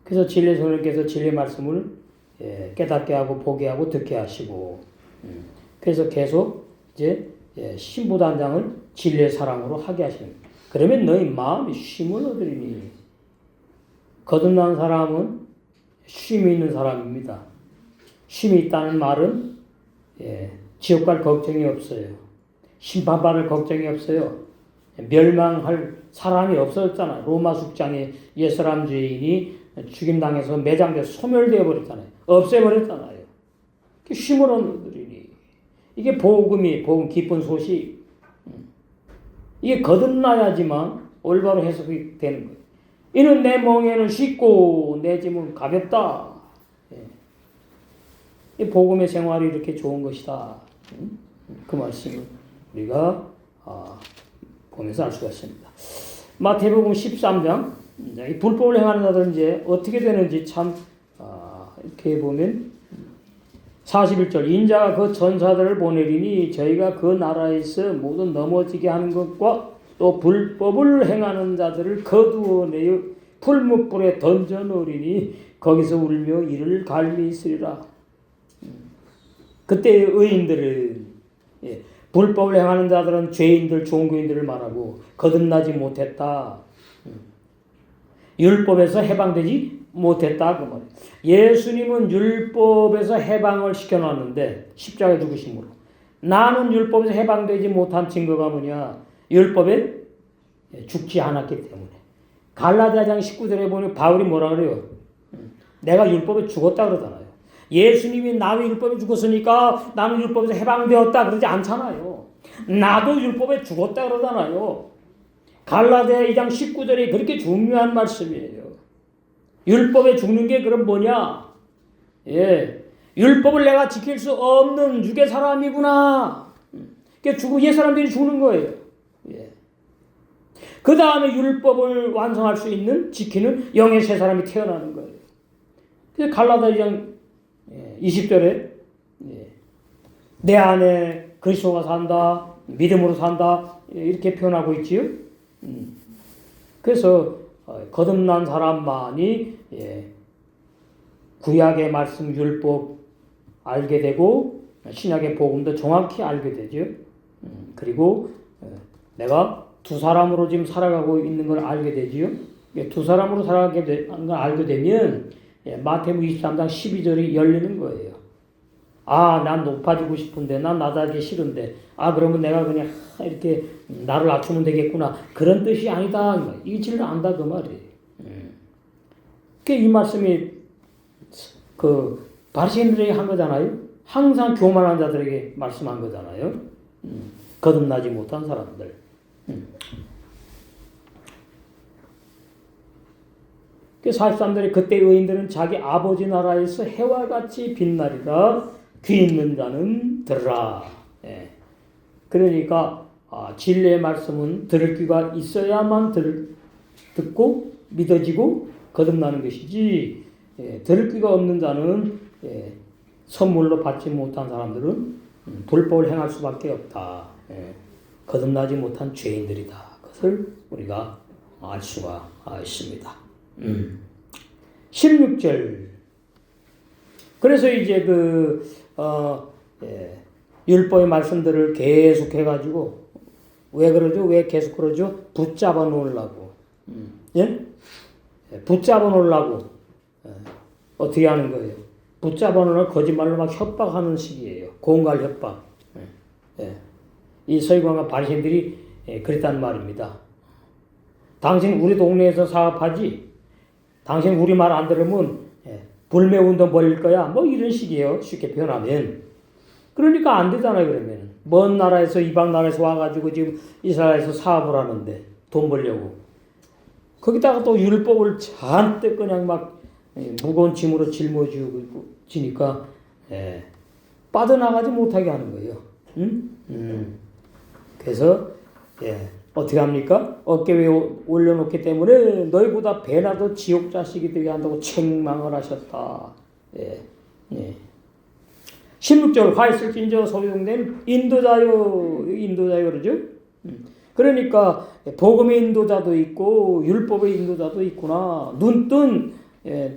그래서 진리 성령께서 진리 말씀을 깨닫게 하고 보게 하고 듣게 하시고 그래서 계속 이제 신부단장을 진리의 사랑으로 하게 하시는 거예요. 그러면 너희 마음이 쉼을 얻으리니 거듭난 사람은 쉼이 있는 사람입니다. 쉼이 있다는 말은 지옥 갈 걱정이 없어요. 심판받을 걱정이 없어요. 멸망할 사람이 없어졌잖아요. 로마 숙장에 옛사람 죄인이 죽임당해서 매장돼서 소멸되어 버렸잖아요. 없애버렸잖아요. 쉼을 얻으리니 이게 복음이 복음 기쁜 소식. 이게 거듭나야지만 올바로 해석이 되는 거예요. 이는 내 멍에는 쉽고 내 짐은 가볍다. 이 복음의 생활이 이렇게 좋은 것이다. 그 말씀을 우리가 보면서 알 수가 있습니다. 마태복음 13장 이 불법을 행하는 자들은 이제 어떻게 되는지 참 이렇게 보면 41절 인자가 그 전사들을 보내리니 저희가 그 나라에서 모두 넘어지게 하는 것과 또 불법을 행하는 자들을 거두어내어 풀무불에 던져 놓으리니 거기서 울며 이를 갈미있으리라. 그때 의인들은 불법을 행하는 자들은 죄인들 종교인들을 말하고 거듭나지 못했다. 율법에서 해방되지 못했다 그 말이에요. 예수님은 율법에서 해방을 시켜놨는데 십자가에 죽으심으로 나는 율법에서 해방되지 못한 증거가 뭐냐? 율법에 죽지 않았기 때문에. 갈라디아장 19절에 보면 바울이 뭐라 그래요? 내가 율법에 죽었다 그러잖아요. 예수님이 나의 율법에 죽었으니까 나는 율법에서 해방되었다 그러지 않잖아요. 나도 율법에 죽었다 그러잖아요. 갈라디아 2장 19절이 그렇게 중요한 말씀이에요. 율법에 죽는 게 그럼 뭐냐? 율법을 내가 지킬 수 없는 육의 사람이구나. 그러니까 옛 사람들이 죽는 거예요. 그 다음에 율법을 완성할 수 있는 지키는 영의 새 사람이 태어나는 거예요. 그래서 갈라디아 2장 20절에 내 안에 그리스도가 산다, 믿음으로 산다 이렇게 표현하고 있지요. 그래서 거듭난 사람만이 구약의 말씀 율법 알게 되고 신약의 복음도 정확히 알게 되죠. 그리고 내가 두 사람으로 지금 살아가고 있는 걸 알게 되지요. 두 사람으로 살아가게 되는 걸 알게 되면 마태복음 23장 12절이 열리는 거예요. 난 높아지고 싶은데, 난 낮아지기 싫은데, 그러면 내가 그냥 이렇게 나를 낮추면 되겠구나. 그런 뜻이 아니다. 이 진리를 안다 그 말이에요. 이 말씀이 바리새인들에게 한 거잖아요. 항상 교만한 자들에게 말씀한 거잖아요. 거듭나지 못한 사람들. 그 43절에 그때 의인들은 자기 아버지 나라에서 해와 같이 빛나리라. 귀 있는 자는 들으라. 그러니까 진리의 말씀은 들을 귀가 있어야만 듣고 믿어지고 거듭나는 것이지 들을 귀가 없는 자는 선물로 받지 못한 사람들은 불법을 행할 수밖에 없다. 거듭나지 못한 죄인들이다. 그것을 우리가 알 수가 있습니다. 16절. 그래서 이제 율법의 말씀들을 계속 해가지고, 왜 그러죠? 왜 계속 그러죠? 붙잡아 놓으려고. 붙잡아 놓으려고. 어떻게 하는 거예요? 붙잡아 놓으려고 거짓말로 막 협박하는 식이에요. 공갈 협박. 이 서기관과 바리새인들이 그랬단 말입니다. 당신 우리 동네에서 사업하지? 당신 우리 말 안 들으면 불매운동 벌릴 거야. 뭐 이런 식이에요. 쉽게 표현하면. 그러니까 안 되잖아요. 그러면 먼 나라에서 이방 나라에서 와가지고 지금 이스라엘에서 사업을 하는데 돈 벌려고. 거기다가 또 율법을 잔뜩 그냥 막 무거운 짐으로 짊어지니까 빠져나가지 못하게 하는 거예요. 그래서 어떻게 합니까? 어깨 위에 올려놓기 때문에 너희보다 배나 더 지옥 자식이 되게 한다고 책망을 하셨다. 16절 화 있을진저 소용된 인도자요. 인도자요 그러죠? 그러니까 복음의 인도자도 있고 율법의 인도자도 있구나. 눈뜬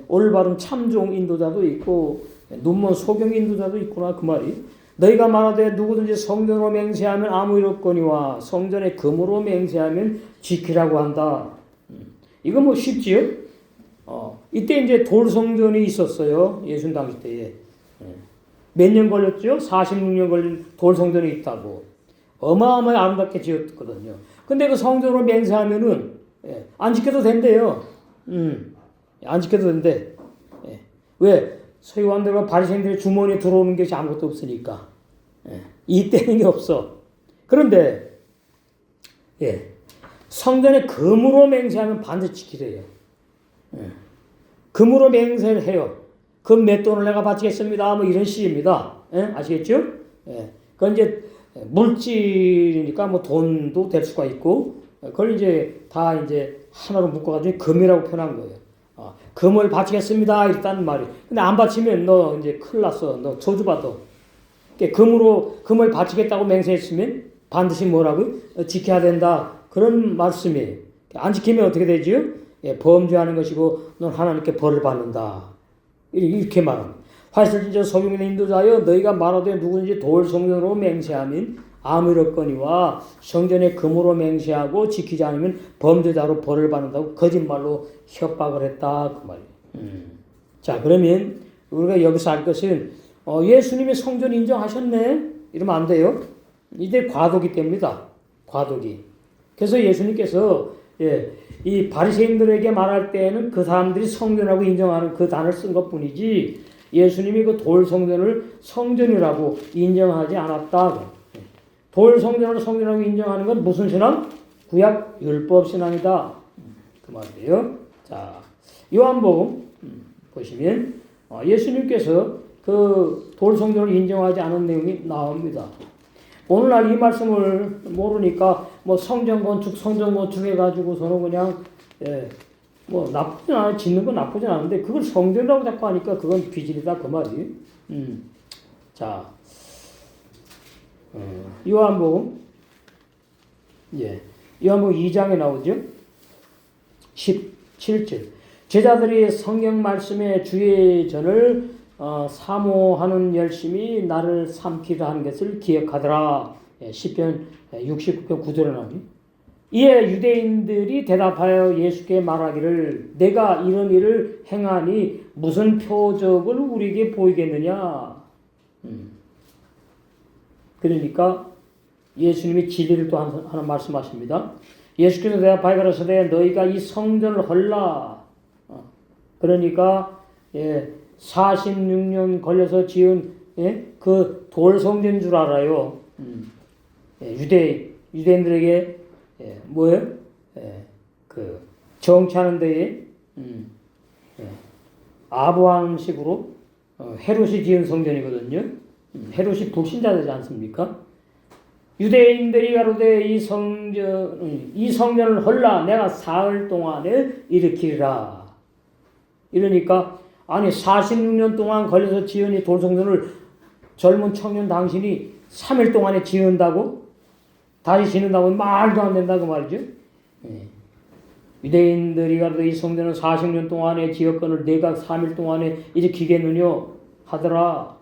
올바른 참종 인도자도 있고 눈먼 소경 인도자도 있구나 그 말이. 너희가 말하되 누구든지 성전으로 맹세하면 아무 일 없거니와 성전의 금으로 맹세하면 지키라고 한다. 이거 뭐 쉽지요? 이때 이제 돌성전이 있었어요. 예수님 당시 때에. 몇 년 걸렸죠? 46년 걸린 돌성전이 있다고. 어마어마하게 아름답게 지었거든요. 근데 그 성전으로 맹세하면은 안 지켜도 된대요. 안 지켜도 된대. 왜? 서기관들과 바리새인들의 주머니에 들어오는 것이 아무것도 없으니까. 이때는 게 없어. 그런데 성전에 금으로 맹세하면 반드시 지키래요. 금으로 맹세를 해요. 금 몇 돈을 내가 바치겠습니다. 뭐 이런 식입니다. 아시겠죠? 그건 이제 물질이니까 뭐 돈도 될 수가 있고, 그걸 이제 다 이제 하나로 묶어가지고 금이라고 표현한 거예요. 금을 바치겠습니다. 이랬다는 말이. 근데 안 바치면 너 이제 큰일 났어. 너 저주받아. 금을 바치겠다고 맹세했으면 반드시 뭐라고? 지켜야 된다. 그런 말씀이에요. 안 지키면 어떻게 되지요? 범죄하는 것이고 넌 하나님께 벌을 받는다. 이렇게 말합니다. 활설진저 소경의 인도자여 너희가 말하되 누구든지 돌 성전으로 맹세하면 아무 일 없거니와 성전에 금으로 맹세하고 지키지 않으면 범죄자로 벌을 받는다고 거짓말로 협박을 했다 그 말이에요. 자 그러면 우리가 여기서 알 것은 예수님이 성전 인정하셨네 이러면 안 돼요. 이제 과도기 때문이다. 과도기. 그래서 예수님께서 이 바리새인들에게 말할 때에는 그 사람들이 성전이라고 인정하는 그 단어를 쓴 것뿐이지 예수님이 그 돌 성전을 성전이라고 인정하지 않았다. 돌 성전을 성전이라고 인정하는 건 무슨 신앙? 구약 율법 신앙이다. 그 말이에요. 자, 요한복음 보시면 예수님께서 그 돌 성전을 인정하지 않은 내용이 나옵니다. 오늘날 이 말씀을 모르니까 뭐 성전 건축 해가지고서는 그냥 뭐 나쁘진 않아 짓는 건 나쁘진 않은데 그걸 성전이라고 자꾸 하니까 그건 비질이다 그 말이에요. 자, 요한복음 요한복음 2장에 나오죠. 17절 제자들이 성경 말씀에 주의 전을 사모하는 열심히 나를 삼키려 하는 것을 기억하더라. 시편 69편 9절에 나오니 이에 유대인들이 대답하여 예수께 말하기를 내가 이런 일을 행하니 무슨 표적을 우리에게 보이겠느냐. 그러니까 예수님이 진리를 또 하나 말씀하십니다. 예수께서 대답하여 가라사대 너희가 이 성전을 헐라. 그러니까 46년 걸려서 지은 그 돌 성전인 줄 알아요. 유대인들에게 뭐예요? 그 정치하는 데에 아부함식으로 헤롯이 지은 성전이거든요. 헤롯이 불신자되지 않습니까? 유대인들이 가로되 이 성전을 헐라 내가 사흘 동안에 일으키리라. 이러니까 아니 46년 동안 걸려서 지은 이 돌성전을 젊은 청년 당신이 3일 동안에 지은다고? 다시 짓는다고 말도 안 된다 그 말이죠. 유대인들이 가로되 이 성전은 40년 동안에 지었거늘 내가 3일 동안에 일으키겠느냐 하더라.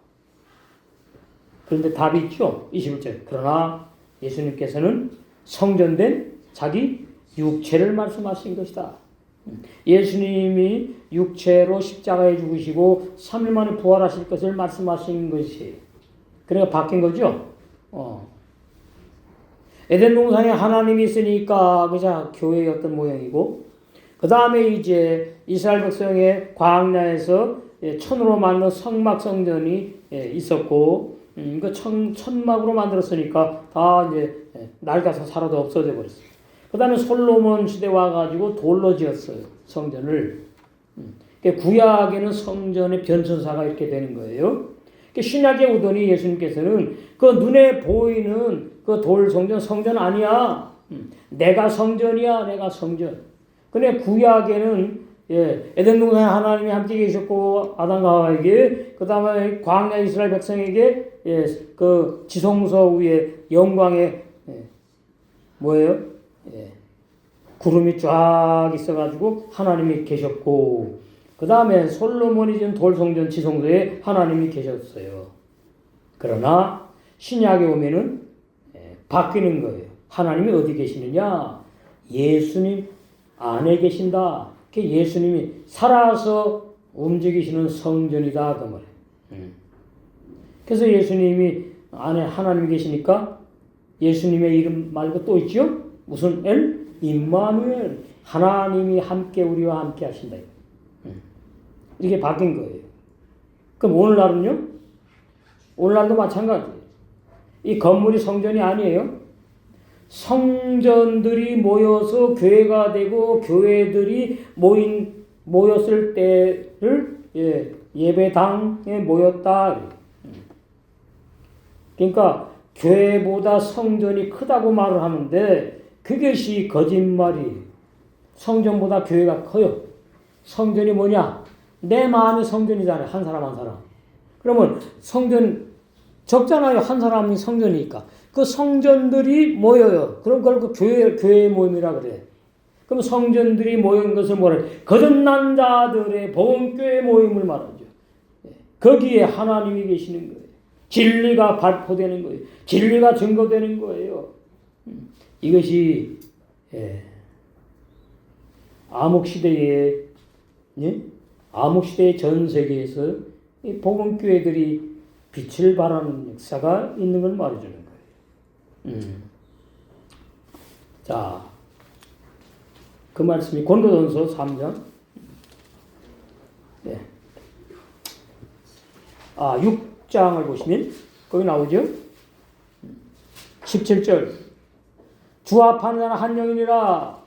그런데 답이 있죠. 21절. 그러나 예수님께서는 성전된 자기 육체를 말씀하신 것이다. 예수님이 육체로 십자가에 죽으시고 3일 만에 부활하실 것을 말씀하신 것이 그러니까 바뀐 거죠. 에덴 동산에 하나님이 있으니까 그냥 교회였던 모양이고 그 다음에 이제 이스라엘 백성의 광야에서 천으로 만든 성막 성전이 있었고 그 천막으로 만들었으니까 다 이제 낡아서 살아도 없어져 버렸어요. 그 다음에 솔로몬 시대 와가지고 돌로 지었어요. 성전을. 구약에는 성전의 변천사가 이렇게 되는 거예요. 신약에 오더니 예수님께서는 그 눈에 보이는 그 돌 성전 아니야. 내가 성전이야. 내가 성전. 근데 구약에는 에덴 동산에 하나님이 함께 계셨고 아담과 하와에게 그 다음에 광야 이스라엘 백성에게 그 지성소 위에 영광의 구름이 쫙 있어가지고 하나님이 계셨고 그 다음에 솔로몬이 지은 돌성전 지성소에 하나님이 계셨어요. 그러나 신약에 오면은 바뀌는 거예요. 하나님이 어디 계시느냐? 예수님 안에 계신다. 예수님이 살아서 움직이시는 성전이다 그 말이에요. 그래서 예수님이 안에 하나님이 계시니까 예수님의 이름 말고 또 있죠? 무슨 엘? 임마누엘. 하나님이 함께 우리와 함께 하신다. 이렇게 바뀐 거예요. 그럼 오늘날은요? 오늘날도 마찬가지예요. 이 건물이 성전이 아니에요. 성전들이 모여서 교회가 되고 교회들이 모였을 때를 예배당에 모였다. 그러니까 교회보다 성전이 크다고 말을 하는데 그것이 거짓말이에요. 성전보다 교회가 커요. 성전이 뭐냐? 내 마음이 성전이잖아요. 한 사람 한 사람. 그러면 성전 적잖아요. 한 사람이 성전이니까. 그 성전들이 모여요. 그럼 그걸 그 교회의 모임이라 그래. 그럼 성전들이 모인 것을 뭐라 해? 거듭난 자들의 복음교회 모임을 말하죠. 거기에 하나님이 계시는 거예요. 진리가 발표되는 거예요. 진리가 증거되는 거예요. 이것이 암흑시대의 전 세계에서 이 복음교회들이 빛을 발하는 역사가 있는 걸 말해주는 거예요. 자, 그 말씀이 고린도전서 3장 6장을 보시면 거기 나오죠. 17절 주 합하는 자는 한 영이니라.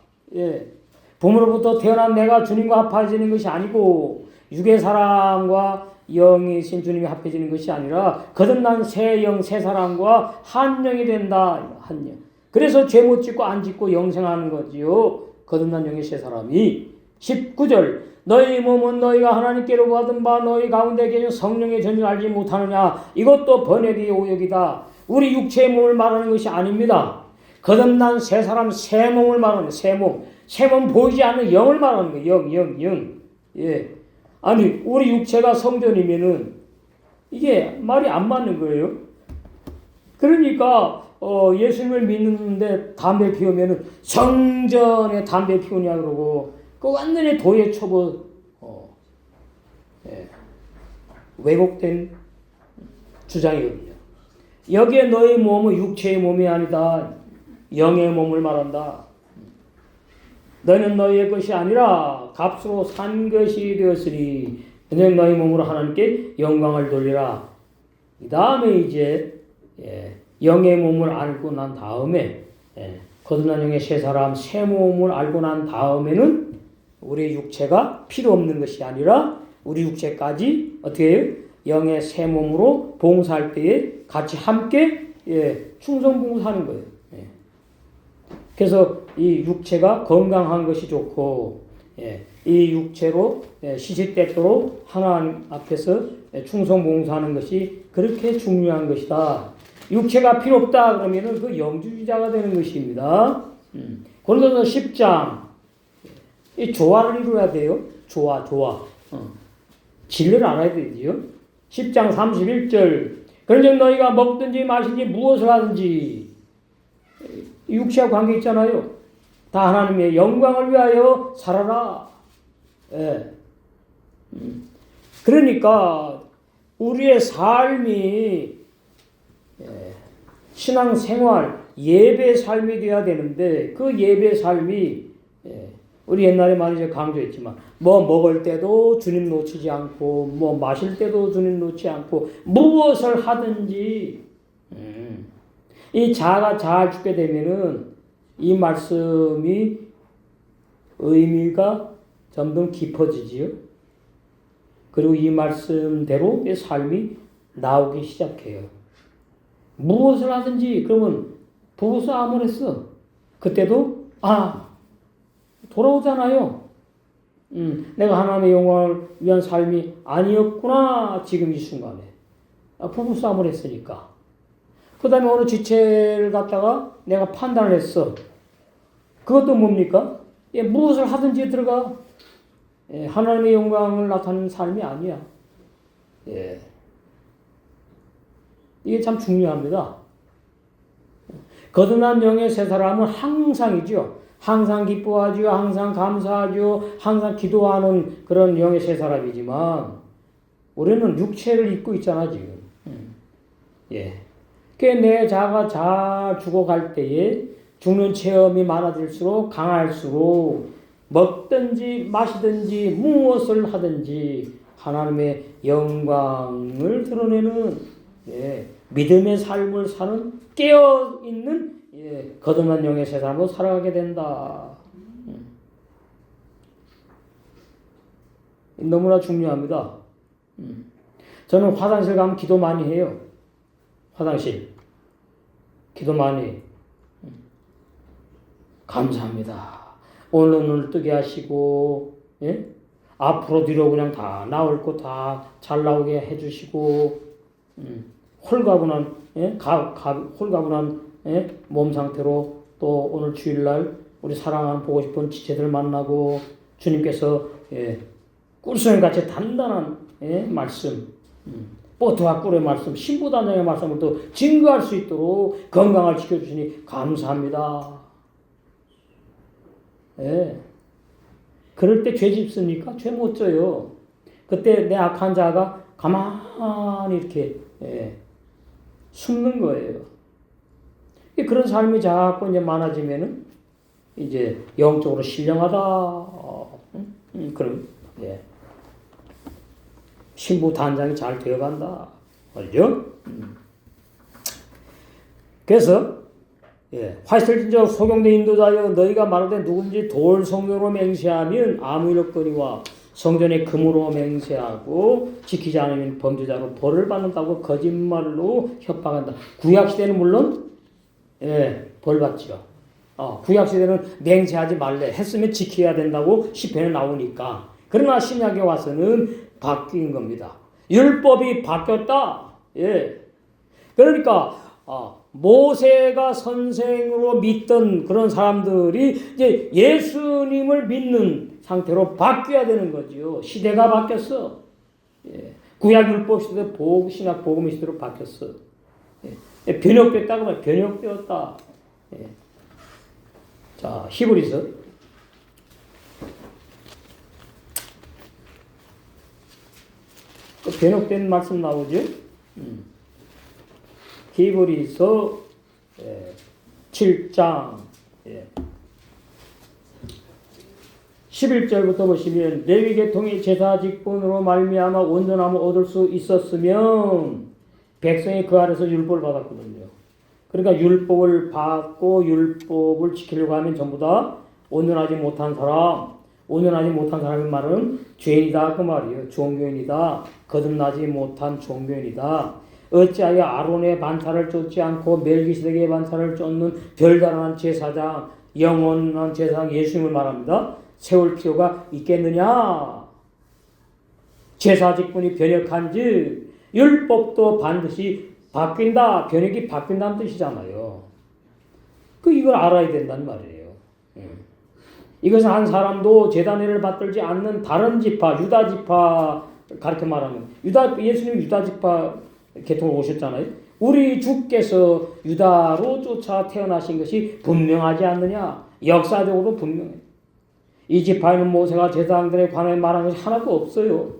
부모로부터 태어난 내가 주님과 합해지는 것이 아니고 육의 사람과 영이신 주님이 합해지는 것이 아니라 거듭난 새 영, 새 사람과 한 영이 된다. 한 영. 그래서 죄 못 짓고 안 짓고 영생하는 거지요. 거듭난 영의 새 사람이. 19절 너희 몸은 너희가 하나님께로 받은 바 너희 가운데 계신 성령의 전율 알지 못하느냐. 이것도 번역의 오역이다. 우리 육체의 몸을 말하는 것이 아닙니다. 거듭난 새 사람, 새 몸을 말하는 거예요. 새 몸. 새 몸 보이지 않는 영을 말하는 거예요. 영. 아니, 우리 육체가 성전이면은 이게 말이 안 맞는 거예요. 그러니까, 예수님을 믿는데 담배 피우면은 성전에 담배 피우냐 그러고, 그 완전히 도의 초보, 왜곡된 주장이거든요. 여기에 너의 몸은 육체의 몸이 아니다. 영의 몸을 말한다. 너희는 너희의 것이 아니라 값으로 산 것이 되었으니 그냥 너희 몸으로 하나님께 영광을 돌리라. 이 다음에 이제 영의 몸을 알고 난 다음에 거듭난 영의 새 사람 새 몸을 알고 난 다음에는 우리 육체가 필요 없는 것이 아니라 우리 육체까지 어떻게 해요? 영의 새 몸으로 봉사할 때에 같이 함께 충성봉사하는 거예요. 그래서 이 육체가 건강한 것이 좋고 이 육체로 시시때때로 하나님 앞에서 충성봉사하는 것이 그렇게 중요한 것이다. 육체가 필요 없다 그러면은 그 영주주의자가 되는 것입니다. 고린도서 10장 이 조화를 이루어야 돼요. 조화. 진리를 알아야 되지요. 10장 31절 그런즉 너희가 먹든지 마시든지 무엇을 하든지 육체와 관계 있잖아요. 다 하나님의 영광을 위하여 살아라. 그러니까 우리의 삶이 신앙생활, 예배 삶이 되어야 되는데 그 예배 삶이 우리 옛날에 많이 강조했지만 뭐 먹을 때도 주님 놓치지 않고 뭐 마실 때도 주님 놓치지 않고 무엇을 하든지 이 자아가 잘 죽게 되면은 이 말씀이 의미가 점점 깊어지지요. 그리고 이 말씀대로 의 삶이 나오기 시작해요. 무엇을 하든지 그러면 보고서 아무랬어. 그때도 돌아오잖아요. 내가 하나님의 영광을 위한 삶이 아니었구나 지금 이 순간에. 보고서 아무랬으니까. 그 다음에 어느 지체를 갖다가 내가 판단을 했어. 그것도 뭡니까? 무엇을 하든지 들어가. 하나님의 영광을 나타내는 삶이 아니야. 예. 이게 참 중요합니다. 거듭난 영의 새 사람은 항상이죠. 항상 기뻐하죠. 항상 감사하죠. 항상 기도하는 그런 영의 새 사람이지만 우리는 육체를 입고 있잖아 지금. 예. 내 자아가 잘 죽어갈 때에 죽는 체험이 많아질수록 강할수록 먹든지 마시든지 무엇을 하든지 하나님의 영광을 드러내는 믿음의 삶을 사는 깨어있는 거듭난 영의 새 사람으로 살아가게 된다. 너무나 중요합니다. 저는 화장실 가면 기도 많이 해요. 화장실 기도 많이 해요. 감사합니다. 오늘 눈을 뜨게 하시고 앞으로 뒤로 그냥 다 나올 거 다 잘 나오게 해주시고 홀가분한 홀가분한 몸 상태로 또 오늘 주일날 우리 사랑하는 보고 싶은 지체들 만나고 주님께서 꿀송이같이 단단한 말씀 뽀트와 꿀의 말씀 신부단장의 말씀을 또 증거할 수 있도록 건강을 지켜주시니 감사합니다. 그럴 때 죄 짓습니까? 죄 못 져요. 그때 내 악한 자가 가만히 이렇게 숨는 거예요. 그런 삶이 자꾸 이제 많아지면은 이제 영적으로 신령하다. 그럼 신부 단장이 잘 되어간다. 알죠? 그래서 화이슬진저 소경대 인도자여 너희가 말하되 누군지 돌 성경으로 맹세하면 아무 일없거니와 성전에 금으로 맹세하고 지키지 않으면 범죄자로 벌을 받는다고 거짓말로 협박한다. 구약시대는 물론 벌 받지요. 구약시대는 맹세하지 말래 했으면 지켜야 된다고 시편에 나오니까. 그러나 신약에 와서는 바뀐 겁니다. 율법이 바뀌었다. 그러니까 모세가 선생으로 믿던 그런 사람들이 이제 예수님을 믿는 상태로 바뀌어야 되는 거지요. 시대가 바뀌었어. 구약 율법 시대 신약 복음 시대로 바뀌었어. 변혁됐다고 하면 변혁되었다. 자, 히브리서 변혁된 말씀 나오죠? 히브리서 7장 11절부터 보시면 레위 계통의 제사 직분으로 말미암아 온전함을 얻을 수 있었으면 백성이 그 아래서 율법을 받았거든요. 그러니까 율법을 받고 율법을 지키려고 하면 전부 다 온전하지 못한 사람, 온전하지 못한 사람의 말은 죄인이다 그 말이에요. 종교인이다. 거듭나지 못한 종교인이다. 어찌하여 아론의 반차를 쫓지 않고 멜기세덱의 반차를 쫓는 별다른 제사장, 영원한 제사장 예수님을 말합니다. 세울 필요가 있겠느냐? 제사 직분이 변혁한즉 율법도 반드시 바뀐다. 변혁이 바뀐다는 뜻이잖아요. 이걸 알아야 된다는 말이에요. 이것은 한 사람도 제단회를 받들지 않는 다른 지파, 유다 지파 가르쳐 말하면 예수님 유다 지파 계통으로 오셨잖아요. 우리 주께서 유다로 쫓아 태어나신 것이 분명하지 않느냐? 역사적으로 분명해. 이 지파에는 모세가 제사장들에 관해 말한 것이 하나도 없어요.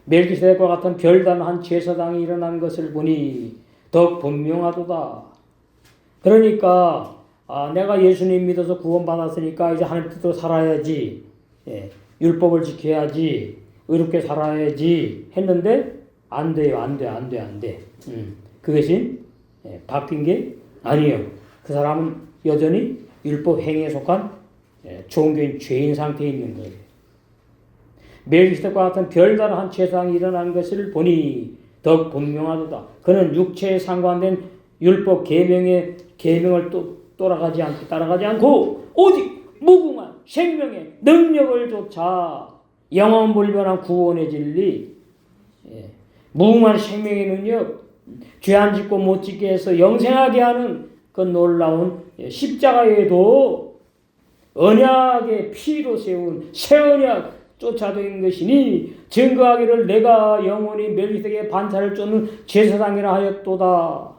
멜기세덱과 같은 별다른 제사장이 일어난 것을 보니 더 분명하도다. 그러니까 내가 예수님 믿어서 구원받았으니까 이제 하나님 뜻대로 살아야지. 율법을 지켜야지. 의롭게 살아야지 했는데 안 돼요. 안 돼. 그것이 바뀐 게 아니에요. 그 사람은 여전히 율법 행위에 속한 종교인 죄인 상태에 있는 거예요. 멜기세덱과 같은 별다른 제사장이 일어난 것을 보니 더욱 분명하도다. 그는 육체에 상관된 율법 계명을 또 따라가지 않고 오직 무궁한 생명의 능력을 쫓아 영원불변한 구원의 진리, 무궁한 생명의 능력, 죄 안 짓고 못 짓게 해서 영생하게 하는 그 놀라운 십자가에도 언약의 피로 세운 새 언약 쫓아된 것이니 증거하기를 내가 영원히 멜기세덱의 반차를 쫓는 제사장이라 하였도다.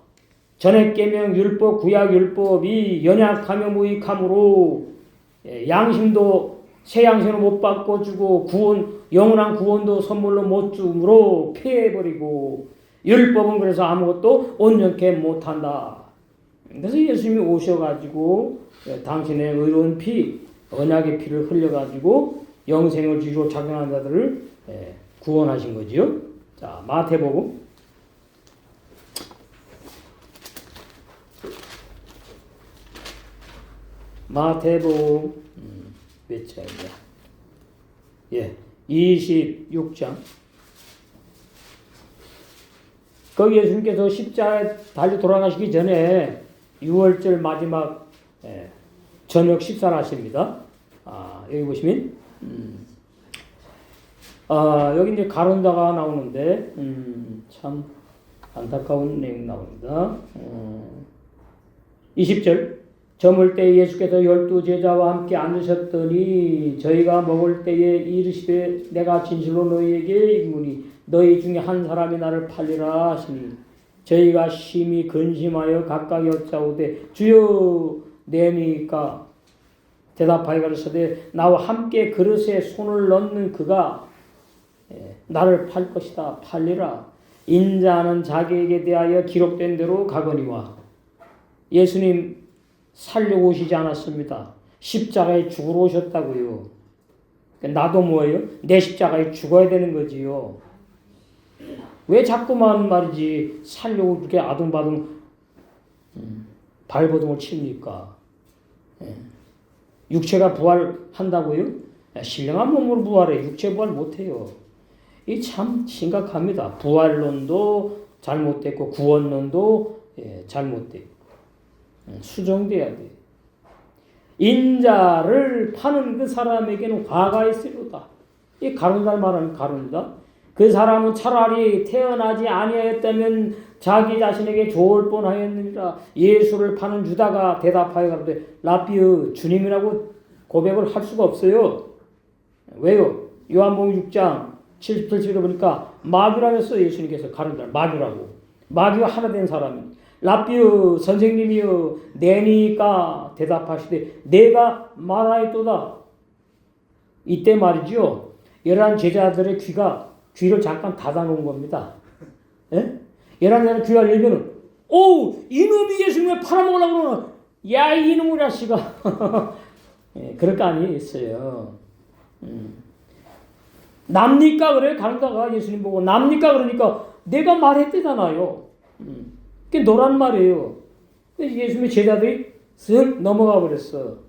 전액 계명 율법 구약 율법이 연약하며 무익함으로 양심도 새 양심을 못 바꿔주고 구원 영원한 구원도 선물로 못 주므로 폐해버리고 율법은 그래서 아무것도 온전케 못한다. 그래서 예수님이 오셔가지고 당신의 의로운 피 언약의 피를 흘려가지고 영생을 주로 작용한 자들을 구원하신 거지요. 자, 마태복음 26장. 거기 예수님께서 십자가에 달려 돌아가시기 전에 6월절 마지막 저녁 식사를 하십니다. 여기 보시면 여기 이제 가론다가 나오는데 참 안타까운 내용 나옵니다. 20절 저물 때 예수께서 12 제자와 함께 앉으셨더니 저희가 먹을 때에 이르시되 내가 진실로 너희에게 이르노니 너희 중에 한 사람이 나를 팔리라 하시니 저희가 심히 근심하여 각각 여짜오되 주여 내니까 대답하여 가로되 나와 함께 그릇에 손을 넣는 그가 나를 팔 것이다. 팔리라. 인자는 자기에게 대하여 기록된 대로 가거니와. 예수님 살려고 오시지 않았습니다. 십자가에 죽으러 오셨다고요. 나도 뭐예요? 내 십자가에 죽어야 되는 거지요. 왜 자꾸만 말이지 살려고 그렇게 아둥바둥 발버둥을 칩니까? 육체가 부활한다고요? 신령한 몸으로 부활해. 육체 부활 못해요. 이 참 심각합니다. 부활론도 잘못됐고 구원론도 잘못됐고 수정돼야 돼. 인자를 파는 그 사람에게는 화가 있으리로다. 이 가룟날 말하는 가룟다. 그 사람은 차라리 태어나지 아니하였다면 자기 자신에게 좋을 뻔하였느니라. 예수를 파는 유다가 대답하여 가로되 라비어 주님이라고 고백을 할 수가 없어요. 왜요? 요한복음 6장 77절에 보니까 마귀라고 했어요. 예수님께서 가룟날 마귀라고. 마귀와 하나 된 사람이 라비어 선생님이여 내니까 대답하시되 내가 말하였도다. 이때 말이죠. 11 제자들의 귀를 잠깐 닫아놓은 겁니다. 예? 11 귀가 열면은 오 이놈이 예수님을 팔아먹으려고 그러나 야 이놈의 자식아. 예, 그럴 거 아니겠어요. 납니까 그래? 가는다가 예수님 보고 납니까 그러니까 내가 말했대잖아요. 그게 너란 말이에요. 예수님의 제자들이 쓱 넘어가 버렸어.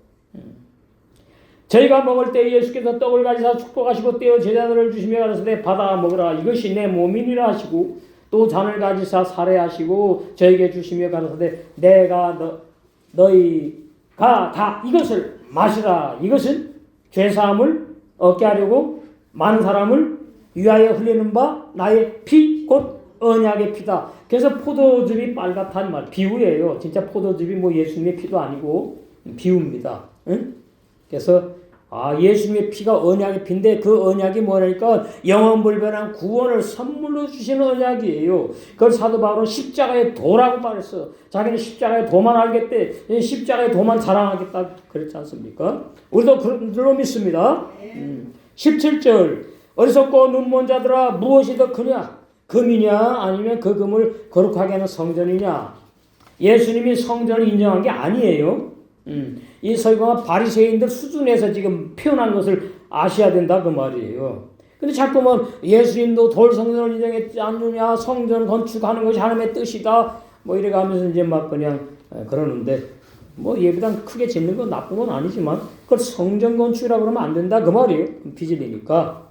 저희가 먹을 때 예수께서 떡을 가지사 축복하시고 떼어 제자들을 주시며 가라사대 받아 먹으라 이것이 내 몸이니라 하시고 또 잔을 가지사 살해하시고 저에게 주시며 가라사대 내가 너희가 다 이것을 마시라 이것은 죄사함을 얻게 하려고 많은 사람을 위하여 흘리는 바 나의 피 곧 언약의 피다. 그래서 포도즙이 빨갛단 말 비유예요. 진짜 포도즙이 뭐 예수님의 피도 아니고 비유입니다. 응? 그래서 예수님의 피가 언약의 피인데 그 언약이 뭐라니까 영원불변한 구원을 선물로 주시는 언약이에요. 그걸 사도 바울은 십자가의 도라고 말했어. 자기는 십자가의 도만 알겠대. 십자가의 도만 자랑하겠다 그랬지 않습니까? 우리도 그걸로 믿습니다. 17절 어리석고 눈먼 자들아 무엇이 더 크냐? 금이냐 아니면 그 금을 거룩하게 하는 성전이냐? 예수님이 성전을 인정한 게 아니에요. 이 서기관과 바리새인들 수준에서 지금 표현한 것을 아셔야 된다 그 말이에요. 근데 자꾸만 예수님도 돌 성전을 인정했지 않느냐 성전 건축하는 것이 하나님의 뜻이다 뭐 이래가면서 이제 막 그냥 그러는데 뭐 예배당 크게 짓는 건 나쁜 건 아니지만 그걸 성전 건축이라고 그러면 안 된다 그 말이에요. 빚을 내니까.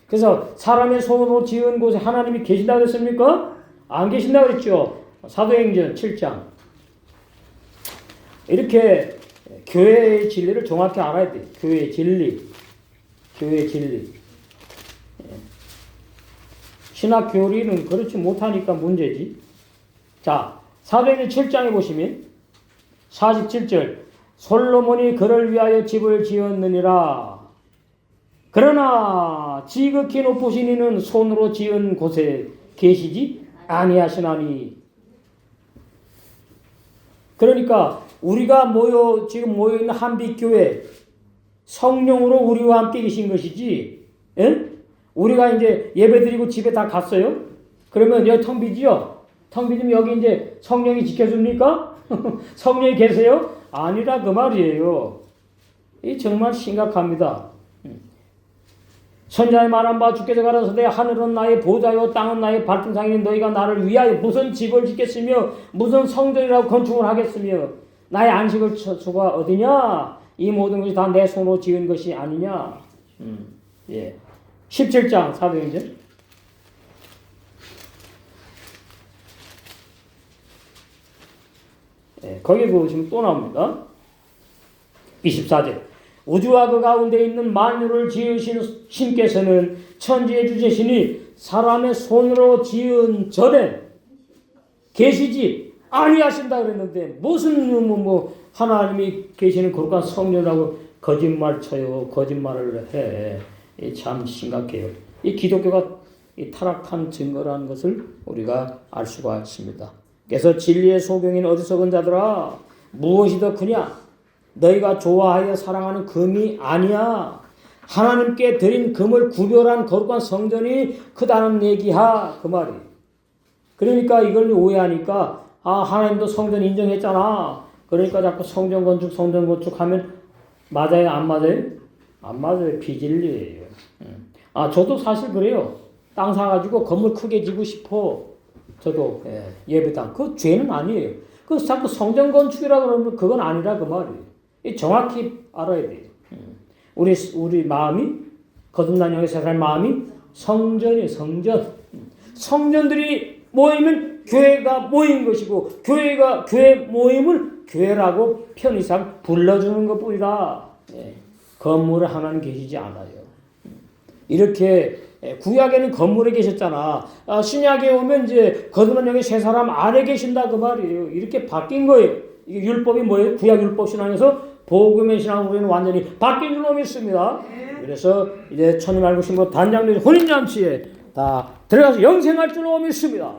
그래서 사람의 손으로 지은 곳에 하나님이 계신다고 그랬습니까? 안 계신다고 그랬죠. 사도행전 7장. 이렇게 교회의 진리를 정확히 알아야 돼. 교회의 진리. 신학 교리는 그렇지 못하니까 문제지. 자, 사도행전 7장에 보시면 47절 솔로몬이 그를 위하여 집을 지었느니라. 그러나 지극히 높으신 이는 손으로 지은 곳에 계시지 아니하시나니. 그러니까 우리가 지금 모여있는 한빛교회 성령으로 우리와 함께 계신 것이지, 예? 우리가 이제 예배드리고 집에 다 갔어요? 그러면 여기 텅 비지요? 텅 비면 여기 이제 성령이 지켜줍니까? 성령이 계세요? 아니라 그 말이에요. 이 정말 심각합니다. 선자의 말한 바 주께서 가라사대 하늘은 나의 보좌요 땅은 나의 발등상이니 너희가 나를 위하여 무슨 집을 짓겠으며 무슨 성전이라고 건축을 하겠으며 나의 안식을 처소가 어디냐? 이 모든 것이 다 내 손으로 지은 것이 아니냐? 예. 17장 사도행전. 예, 거기에 보시면 또 나옵니다. 24절. 우주와 그 가운데 있는 만유를 지으신 신께서는 천지의 주제시니 사람의 손으로 지은 전에 계시지 아니하신다 그랬는데 무슨 하나님이 계시는 거룩한 성령이라고 거짓말 쳐요. 거짓말을 해. 참 심각해요. 이 기독교가 타락한 증거라는 것을 우리가 알 수가 있습니다. 그래서 진리의 소경인 어리석은 자들아 무엇이 더 크냐? 너희가 좋아하여 사랑하는 금이 아니야. 하나님께 드린 금을 구별한 거룩한 성전이 크다는 얘기야. 그 말이. 그러니까 이걸 오해하니까 하나님도 성전 인정했잖아. 그러니까 자꾸 성전 건축 하면 맞아요? 안 맞아요? 안 맞아요. 비진리예요. 저도 사실 그래요. 땅 사가지고 건물 크게 지고 싶어. 저도 예배당. 그 죄는 아니에요. 그 자꾸 성전 건축이라 그러면 그건 아니라 그 말이에요. 정확히 알아야 돼요. 우리 마음이 거듭난 영의 세상의 마음이 성전이에요. 성전. 성전들이 모이면 교회가 모인 것이고 교회 모임을 교회라고 편의상 불러주는 것뿐이다. 건물에 하나님 계시지 않아요. 이렇게 구약에는 건물에 계셨잖아. 신약에 오면 이제 거듭난 영의 세 사람 안에 계신다 그 말이에요. 이렇게 바뀐 거예요. 이게 율법이 뭐예요? 구약 율법 신앙에서 복음의 신앙 우리는 완전히 바뀐 줄로 믿습니다. 그래서 이제 천님 알고 신부 단장들이 혼인잔치에 다 들어가서 영생할 줄로 믿습니다.